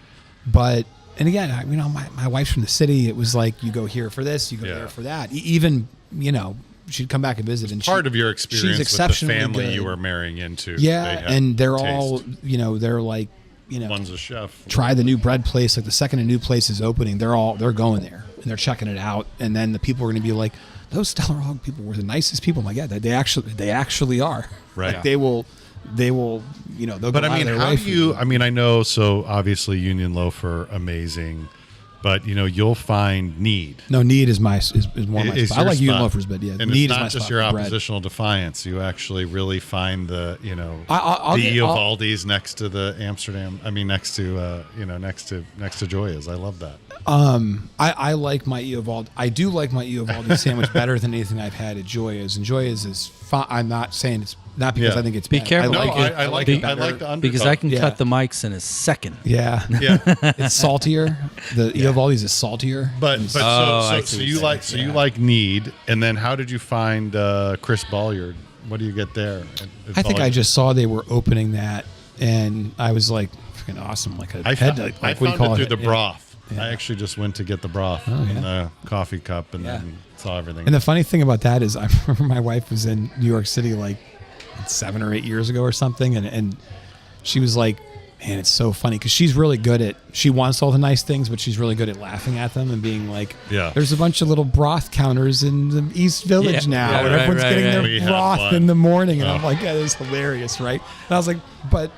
but and again, my wife's from the city. It was like you go here for this, you go there for that. Even she'd come back and visit, and part of your experience she's with exceptionally the family good. you were marrying into. Yeah, and they're taste. all they're like One's a chef. try the new bread place. Like the second a new place is opening, they're going there and they're checking it out, and then the people are going to be like, those Stellar Hog people were the nicest people. I'm like, yeah, they actually are. Right. Like, they will they'll But go I out mean, of their how way do for you? I mean, I know. So obviously, Union Loafer, amazing, but you'll find need. No, need is my is more my Is spot. I your like Union spot. Loafers, but yeah, And need it's is not my just spot your for bread. oppositional defiance. You actually really find the I'll the get- Eovaldi's next to the Amsterdam. I mean, next to next to Joya's. I love that. I like my Eovaldi. I do like my Eovaldi sandwich better than anything I've had at Joya's. And Joya's is fine. I'm not saying it's not because Yeah. I think it's Be bad. careful. I No, like it. I like it it. I better. like the underdog. Because I can Yeah. cut the mics in a second. Yeah, Yeah. it's saltier. The Eovaldi's is saltier. But I so see what you you're like saying. you like need, and then how did you find Chris Bolliard? What do you get there? I think I just saw they were opening that, and I was like, freaking awesome! Like I had found, to, I like what do found you call it through it? the Yeah. broth. Yeah. I actually just went to get the broth Oh, in yeah. the coffee cup, and Yeah. then saw everything. And the funny thing about that is, I remember my wife was in New York City like 7 or 8 years ago or something, and she was like, man, it's so funny because she's really good at, she wants all the nice things, but she's really good at laughing at them and being like, Yeah. there's a bunch of little broth counters in the East Village Yeah. now, Yeah, and right, everyone's right, getting right. their We have broth one. in the morning, and Oh. I'm like, that is hilarious, right? And I was like, but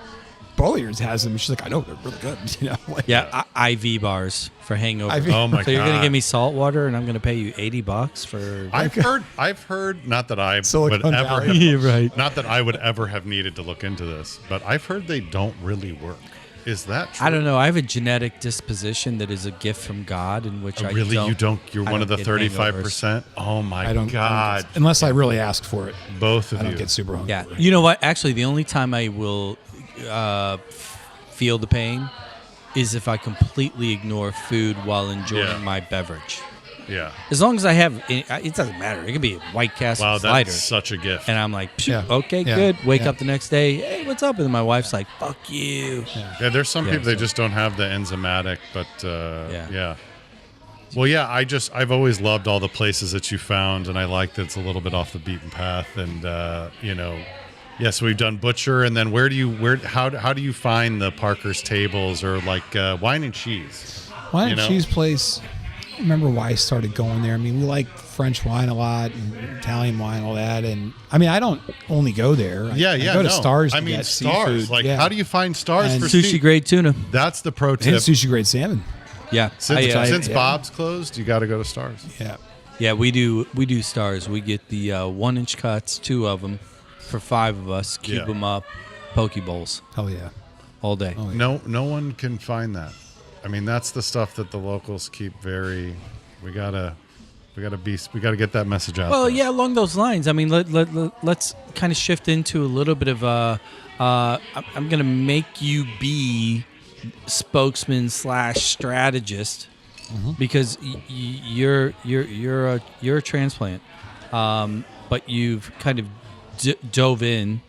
Bolliards has them. And she's like, I know, they're really good. Like, Yeah, IV bars for hangover. IV. Oh my So you're gonna God. give me salt water, and I'm gonna pay you $80 for. I've heard not that I would Silicon ever Valley. have, Yeah, right. not that I would ever have needed to look into this, but I've heard they don't really work. Is that true? I don't know. I have a genetic disposition that is a gift from God, in which I Really, you don't. You're I one of the don't get 35%. Oh my I don't God! unless I really ask for it. Both of I don't you. get super hungry. Yeah. You know what? Actually, the only time I will feel the pain is if I completely ignore food while enjoying Yeah. my beverage. Yeah. As long as I have, it doesn't matter. It could be a White Castle Wow, slider. that's such a gift. And I'm like, Yeah. okay, Yeah. good. Wake Yeah. up the next day. Hey, what's up? And then my wife's like, fuck you. Yeah, there's some Yeah, people they so- just don't have the enzymatic, but Yeah. yeah. Well, yeah, I've always loved all the places that you found, and I like that it's a little bit off the beaten path, and yes, we've done butcher, and then how do you find the Parker's tables or like wine and cheese? Wine and cheese place. I remember why I started going there. I mean, we like French wine a lot, and Italian wine, all that. And I mean, I don't only go there. I go to Stars. I to mean, get Stars. seafood. Like, Yeah. how do you find Stars And for Sushi seafood? grade tuna. That's the pro And tip. sushi grade salmon. Yeah. Since, I, since yeah. Bob's closed, you got to go to Stars. Yeah. yeah, we do stars. We get the 1-inch cuts, 2 of them, for 5 of us. Cube Yeah. them up, poke bowls Hell yeah. all day. Oh, yeah. No one can find that. I mean, that's the stuff that the locals keep very. We gotta get that message out. Well, there. yeah, along those lines. I mean, let's kind of shift into a little bit of I'm going to make you be spokesman / strategist because you're a transplant, but you've kind of dove in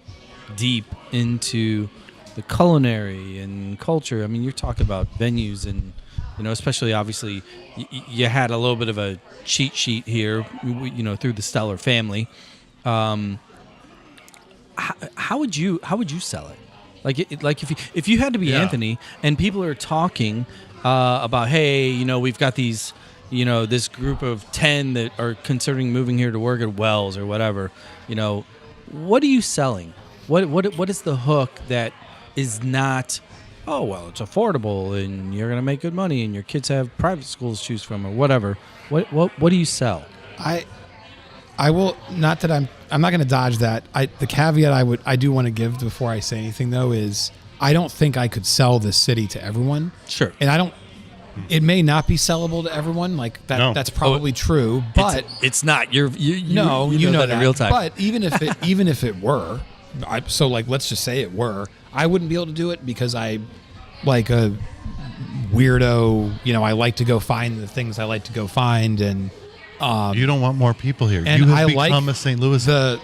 deep into the culinary and culture. I mean, you're talking about venues and especially obviously you had a little bit of a cheat sheet here, through the Stellar family. How would you sell it? Like if you had to be Yeah. Anthony and people are talking about, hey, we've got these, this group of 10 that are considering moving here to work at Wells or whatever, what are you selling? What is the hook that is not, oh, well, it's affordable and you're going to make good money and your kids have private schools to choose from or whatever. What do you sell? I will not that I'm not going to dodge that. The caveat I do want to give before I say anything though is I don't think I could sell this city to everyone. Sure. And I don't. It may not be sellable to everyone. Like that. No. That's probably true. But it's not. You know that that in real time. But even if it were, so like let's just say it were, I wouldn't be able to do it because I like a weirdo. I like to go find the things I like to go find and. You don't want more people here. And You have I become like a St. Louis. No.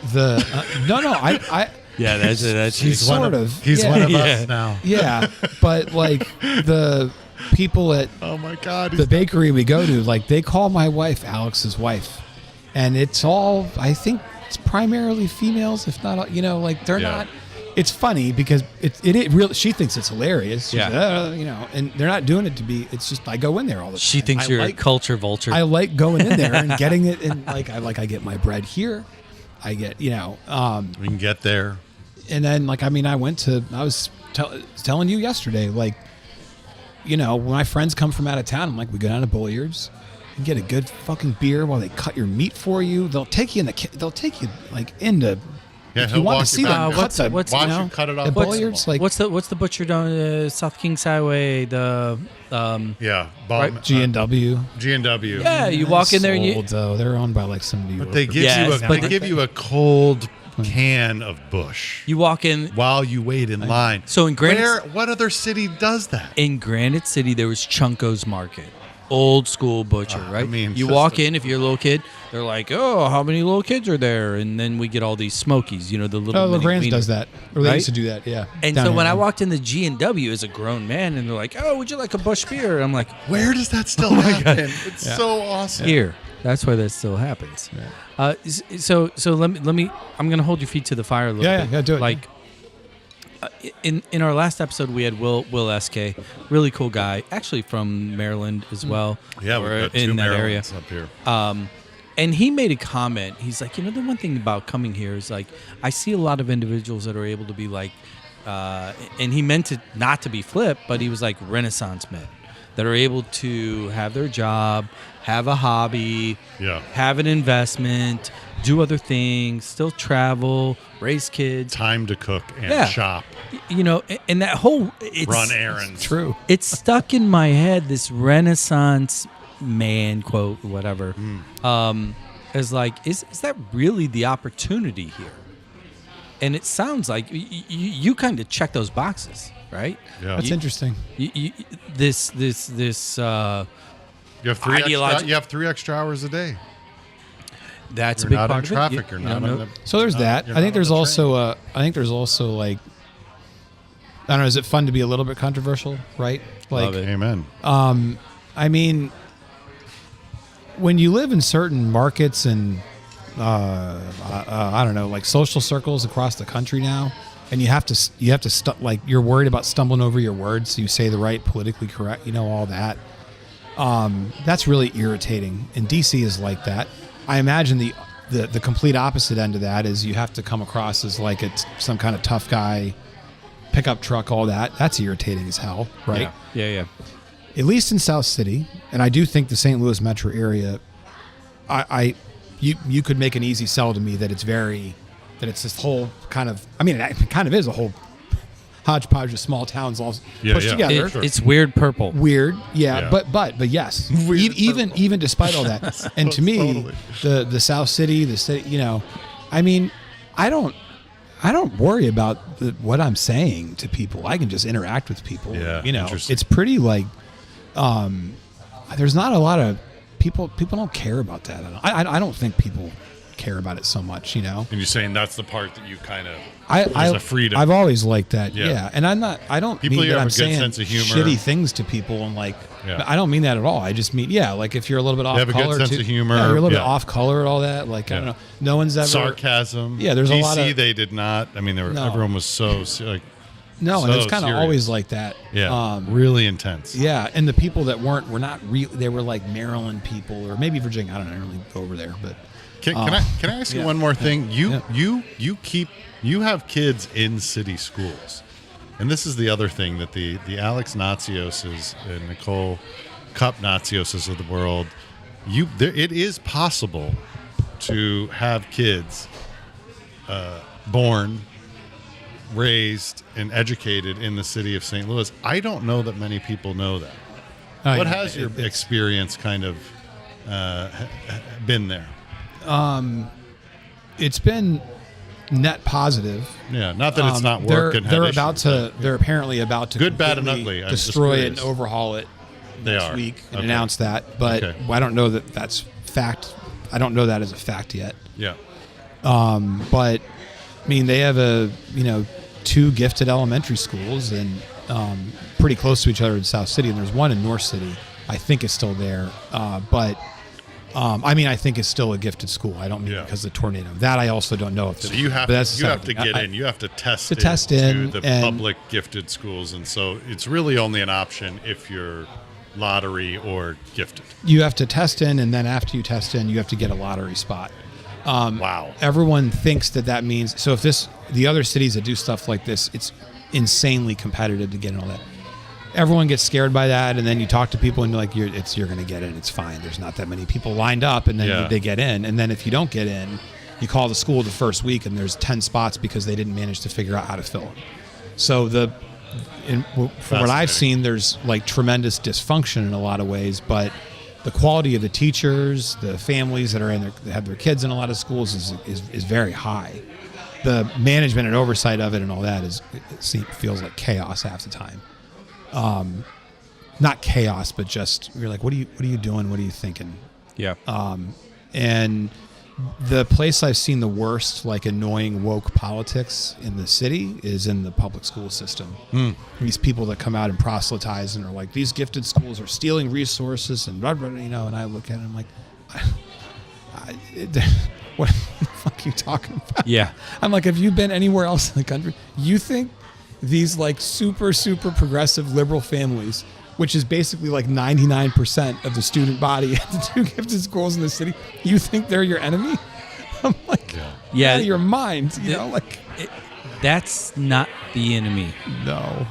Yeah, that's He's one of us now. Yeah, but like the people at Oh my God. the bakery we go to, like they call my wife Alex's wife, and it's all, I think it's primarily females, if not, like they're not. It's funny because it really, she thinks it's hilarious. She's and they're not doing it to be. It's just I go in there all the time. She thinks you're a culture vulture. I like going in there and getting it, and I get my bread here. I get we can get there. and then I was telling you yesterday, like, when my friends come from out of town, I'm like, we go down to Bulliards and get a good fucking beer while they cut your meat for you. They'll take you into. Yeah, If you want to see them, what's cut you cut it off. the Bulliards, like what's the butcher down South Kings Highway? The right? G&W. G&W. Yeah, you walk in there and you. Old, though. They're owned by like somebody. But they give you a cold can of Bush. You walk in while you wait in line. So in what other city does that? In Granite City, there was Chunko's Market, old school butcher, right? I mean, you walk in, if you're a little kid, they're like, "Oh, how many little kids are there?" And then we get all these Smokies, the little. Oh, mini LaGrange wieners, does that, or they right? used to do that, yeah. And Down so here. when I walked in the G&W as a grown man, and they're like, "Oh, would you like a Bush beer?" And I'm like, where does that still happen? It's so awesome. "Here." That's why that still happens. Yeah. So let me. I'm gonna hold your feet to the fire a little bit. Yeah, do it. Like in our last episode, we had Will SK, really cool guy, actually from Maryland as well. Yeah, or we've got in two that area Marylands up here. And he made a comment. He's like, the one thing about coming here is like, I see a lot of individuals that are able to be like, and he meant it not to be flip, but he was like Renaissance men that are able to have their job, have a hobby, have an investment, do other things, still travel, raise kids, time to cook and shop. And that whole run errands. True. It's stuck in my head. This Renaissance man quote, whatever, is like, is that really the opportunity here? And it sounds like you kind of check those boxes, right? Yeah, that's interesting. This you have three extra hours a day. That's you're a big not part in of traffic. it. You're not on the. So there's that. I think there's also like, I don't know. Is it fun to be a little bit controversial? Right. Like, Love it. Amen. I mean, when you live in certain markets and I don't know, like social circles across the country now, and you have to like you're worried about stumbling over your words, so you say the right, politically correct, all that. That's really irritating, and DC is like that. I imagine the complete opposite end of that is you have to come across as like it's some kind of tough guy, pickup truck, all that. That's irritating as hell, right? Yeah. At least in South City, and I do think the St. Louis metro area, you could make an easy sell to me that it's this whole kind of, I mean, it kind of is a whole hodgepodge of small towns all pushed together. It's weird purple. Weird, yeah. But yes, even despite all that, and to me, the South City, the city, I mean, I don't worry about what I'm saying to people. I can just interact with people. Yeah, it's pretty like, there's not a lot of people don't care about that. I don't think people care about it so much, And you're saying that's the part that you kind of a freedom. I've always liked that, yeah. And I don't people mean that I'm saying sense of humor. shitty things to people and like I don't mean that at all. I just mean like if you're a little bit off have color, a good sense of humor. You're a little bit off color and all that. Like I don't know, no one's ever sarcasm. Yeah, there's DC, a lot of they did not. I mean, everyone was so like. No, so and it's kind of serious. always like that. Yeah, really intense. Yeah, and the people that were not real. They were like Maryland people or maybe Virginia. I don't know. I don't really go over there, but. Can I ask you one more thing? You have kids in city schools, and this is the other thing that the Alex Natsioses and Nicole Cup Natsioses of the world, it is possible to have kids born, raised, and educated in the city of St. Louis. I don't know that many people know that. What has your experience kind of been there? It's been net positive. Yeah, not that it's not work. They're apparently about to good, bad, and ugly. Destroy it and overhaul it next week and announce that. But I don't know that that's fact. I don't know that as a fact yet. Yeah. But I mean, they have two gifted elementary schools and pretty close to each other in South City, and there's one in North City. I think it's still there, but I think it's still a gifted school. I don't mean because of the tornado. That I also don't know if. So you have to get in. You have to test in the public gifted schools, and so it's really only an option if you're lottery or gifted. You have to test in, and then after you test in, you have to get a lottery spot. Wow. Everyone thinks that means, so if the other cities that do stuff like this, it's insanely competitive to get in all that. Everyone gets scared by that, and then you talk to people and you're like, you're going to get in. It's fine. There's not that many people lined up, and then they get in. And then if you don't get in, you call the school the first week, and there's 10 spots because they didn't manage to figure out how to fill them. So from what I've seen, there's like tremendous dysfunction in a lot of ways, but the quality of the teachers, the families that have their kids in a lot of schools is very high. The management and oversight of it and all that feels like chaos half the time. Not chaos, but just you're like, what are you doing? What are you thinking? Yeah. And the place I've seen the worst, like annoying woke politics in the city, is in the public school system. These people that come out and proselytize and are like, these gifted schools are stealing resources and blah, blah, blah, and I look at it and I'm like, what the fuck are you talking about? Yeah. I'm like, have you been anywhere else in the country? You think these like super, super progressive liberal families, which is basically like 99% of the student body at the two gifted schools in the city, you think they're your enemy? I'm like, out of your mind, that's not the enemy. No,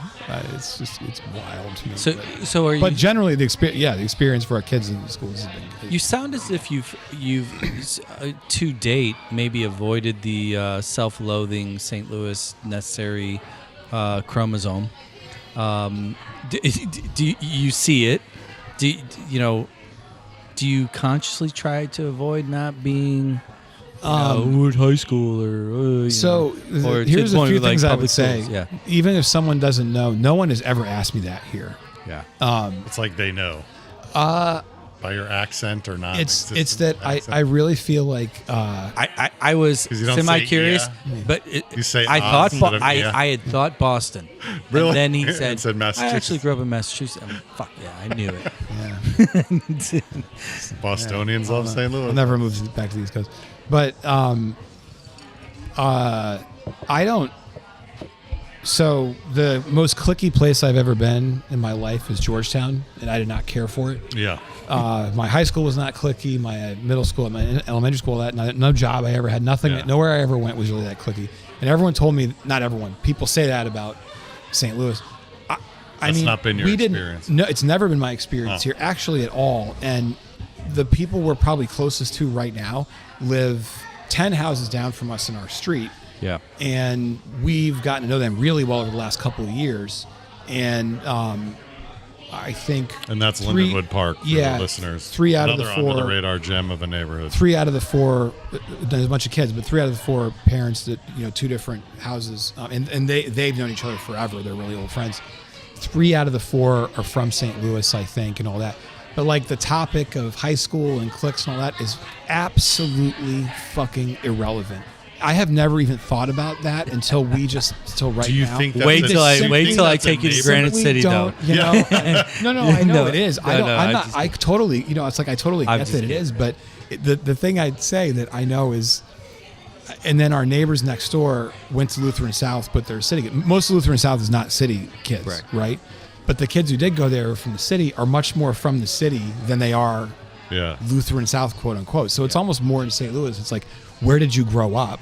it's wild to me. So are you? But generally, the experience for our kids in the schools has been. You sound as if you've to date maybe avoided the self-loathing St. Louis necessary chromosome. Do you see it? Do you consciously try to avoid not being high school or here's a few things I would say. Schools. Yeah. Even if someone doesn't know, no one has ever asked me that here. Yeah. It's like they know. By your accent or not? It's that I really feel like I was semi-curious, but you say I had thought Boston. Really? And then he said Massachusetts. I actually grew up in Massachusetts. Fuck yeah, I knew it. Yeah. Bostonians love St. Louis. I'll never move back to the East Coast, but I don't. So the most cliquey place I've ever been in my life is Georgetown, and I did not care for it. Yeah. My high school was not cliquey. My middle school, my elementary school, no job I ever had, nothing. Yeah. Nowhere I ever went was really that cliquey. And everyone told me, not everyone, people say that about St. Louis. That's not been your experience. No, it's never been my experience here, actually, at all. And the people we're probably closest to right now live 10 houses down from us in our street. Yeah. And we've gotten to know them really well over the last couple of years. And I think... And that's Lindenwood Park for the listeners. 3 out of the 4... Another under-the-radar gem of a neighborhood. 3 out of the 4... There's a bunch of kids, but 3 out of the 4 parents that, two different houses. And they've known each other forever. They're really old friends. 3 out of the 4 are from St. Louis, I think, and all that. But like the topic of high school and cliques and all that is absolutely fucking irrelevant. I have never even thought about that until right now. Do you think that's wait till I take you to Granite City, though? No, I know it is. I totally, it's like I totally get that it is. But the thing I'd say that I know is, and then our neighbors next door went to Lutheran South, but they're city. Most of Lutheran South is not city kids, right? But the kids who did go there from the city are much more from the city than they are Lutheran South, quote unquote. So it's almost more in St. Louis. It's like, where did you grow up?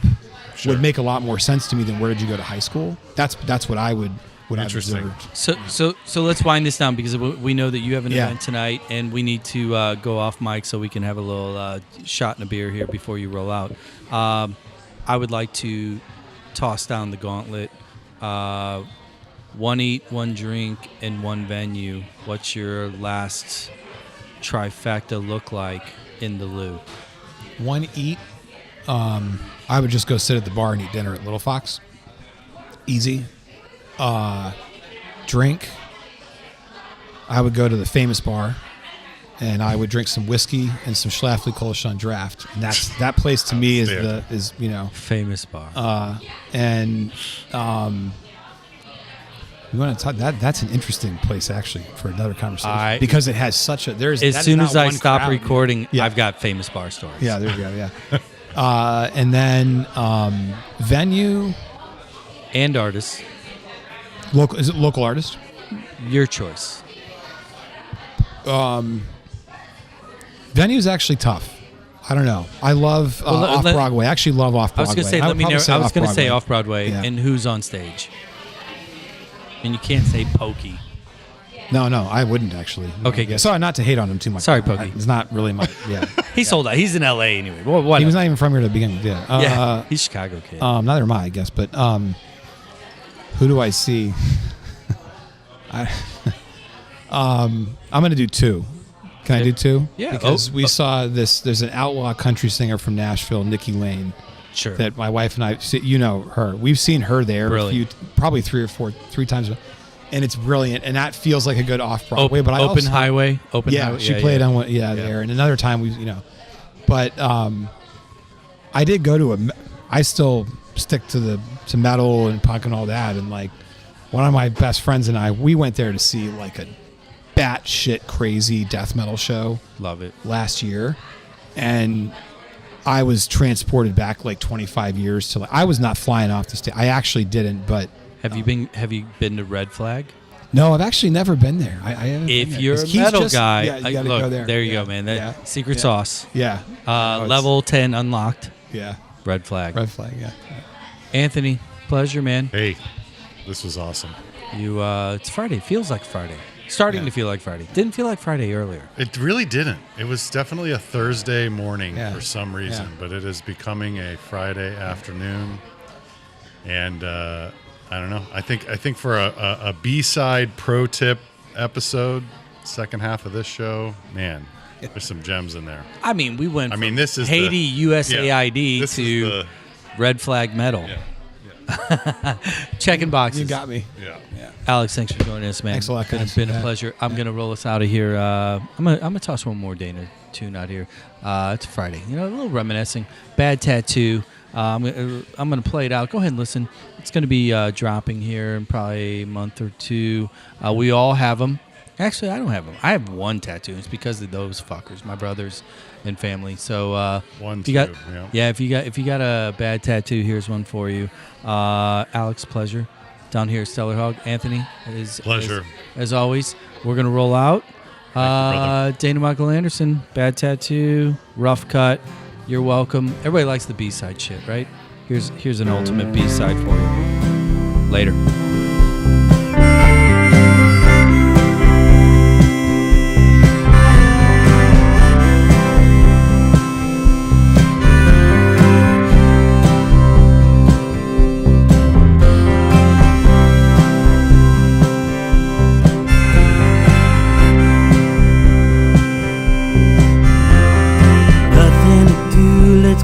Would make a lot more sense to me than where did you go to high school? That's what I would. Interesting. So let's wind this down because we know that you have an event tonight, and we need to go off mic so we can have a little shot and a beer here before you roll out. I would like to toss down the gauntlet. 1 eat, 1 drink, and 1 venue. What's your last trifecta look like in the Lou? 1 eat. I would just go sit at the bar and eat dinner at Little Fox. Easy. Drink. I would go to the Famous Bar and I would drink some whiskey and some Schlafly Kolsch on draft. And that place to me is famous bar. You want to talk that's an interesting place actually for another conversation because it has such a as soon as I stop recording, I've got famous bar stories. Yeah, there you go. Yeah, and then venue and artists. Local is it local artist? Your choice. Venue is actually tough. I don't know. I love off Broadway. I actually love off Broadway. I was going to say off Broadway and who's on stage. And you can't say Pokey. No, I wouldn't actually. Okay, good. Sorry, not to hate on him too much. Sorry, Pokey. It's not really my. Yeah. He sold out. He's in L.A. anyway. What? He was not even from here to begin with. Yeah. He's a Chicago kid. Neither am I guess. But who do I see? I'm going to do two. Can I do two? Yeah. Because we saw this. There's an outlaw country singer from Nashville, Nikki Lane. Sure. That my wife and I, you know her. We've seen her there probably three times, and it's brilliant. And that feels like a good off Broadway. But Open Highway. She played on one. Yeah, there. And another time but I did go to I still stick to metal and punk and all that. And like one of my best friends and I, we went there to see like a batshit crazy death metal show. Love it. Last year, and I was transported back like 25 years to. I was not flying off the stage. I actually didn't. But have you been to Red Flag? No, I've actually never been there. I haven't. If you're a metal guy, you gotta go there. There you go, man. Secret sauce. Yeah. Level 10 unlocked. Yeah. Red Flag. Yeah. Anthony, pleasure, man. Hey, this was awesome. It's Friday. Feels like Friday. Starting to feel like Friday. Didn't feel like Friday earlier. It really didn't. It was definitely a Thursday morning for some reason, but it is becoming a Friday afternoon. And I don't know. I think for a B-side pro tip episode, second half of this show, man, there's some gems in there. I mean, we went from this is Haiti USAID to Red Flag metal. Yeah. Checking boxes. You got me. Yeah. Alex, thanks for joining us, man. Thanks a lot, guys. It's been a pleasure. I'm gonna roll us out of here. I'm gonna toss one more Dana tune out here. It's Friday, a little reminiscing. Bad Tattoo. I'm gonna play it out. Go ahead and listen. It's gonna be dropping here in probably a month or two. We all have them. Actually, I don't have them. I have one tattoo. It's because of those fuckers, my brothers and family. So if you got a bad tattoo, here's one for you. Alex, pleasure. Down here at Stellar Hog. Anthony, pleasure. As always, we're gonna roll out. Thank you, Dana Michael Anderson, Bad Tattoo, Rough Cut. You're welcome. Everybody likes the B-side shit, right? Here's an ultimate B-side for you. Later.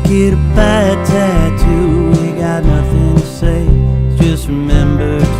Get a bad tattoo, we got nothing to say, just remember to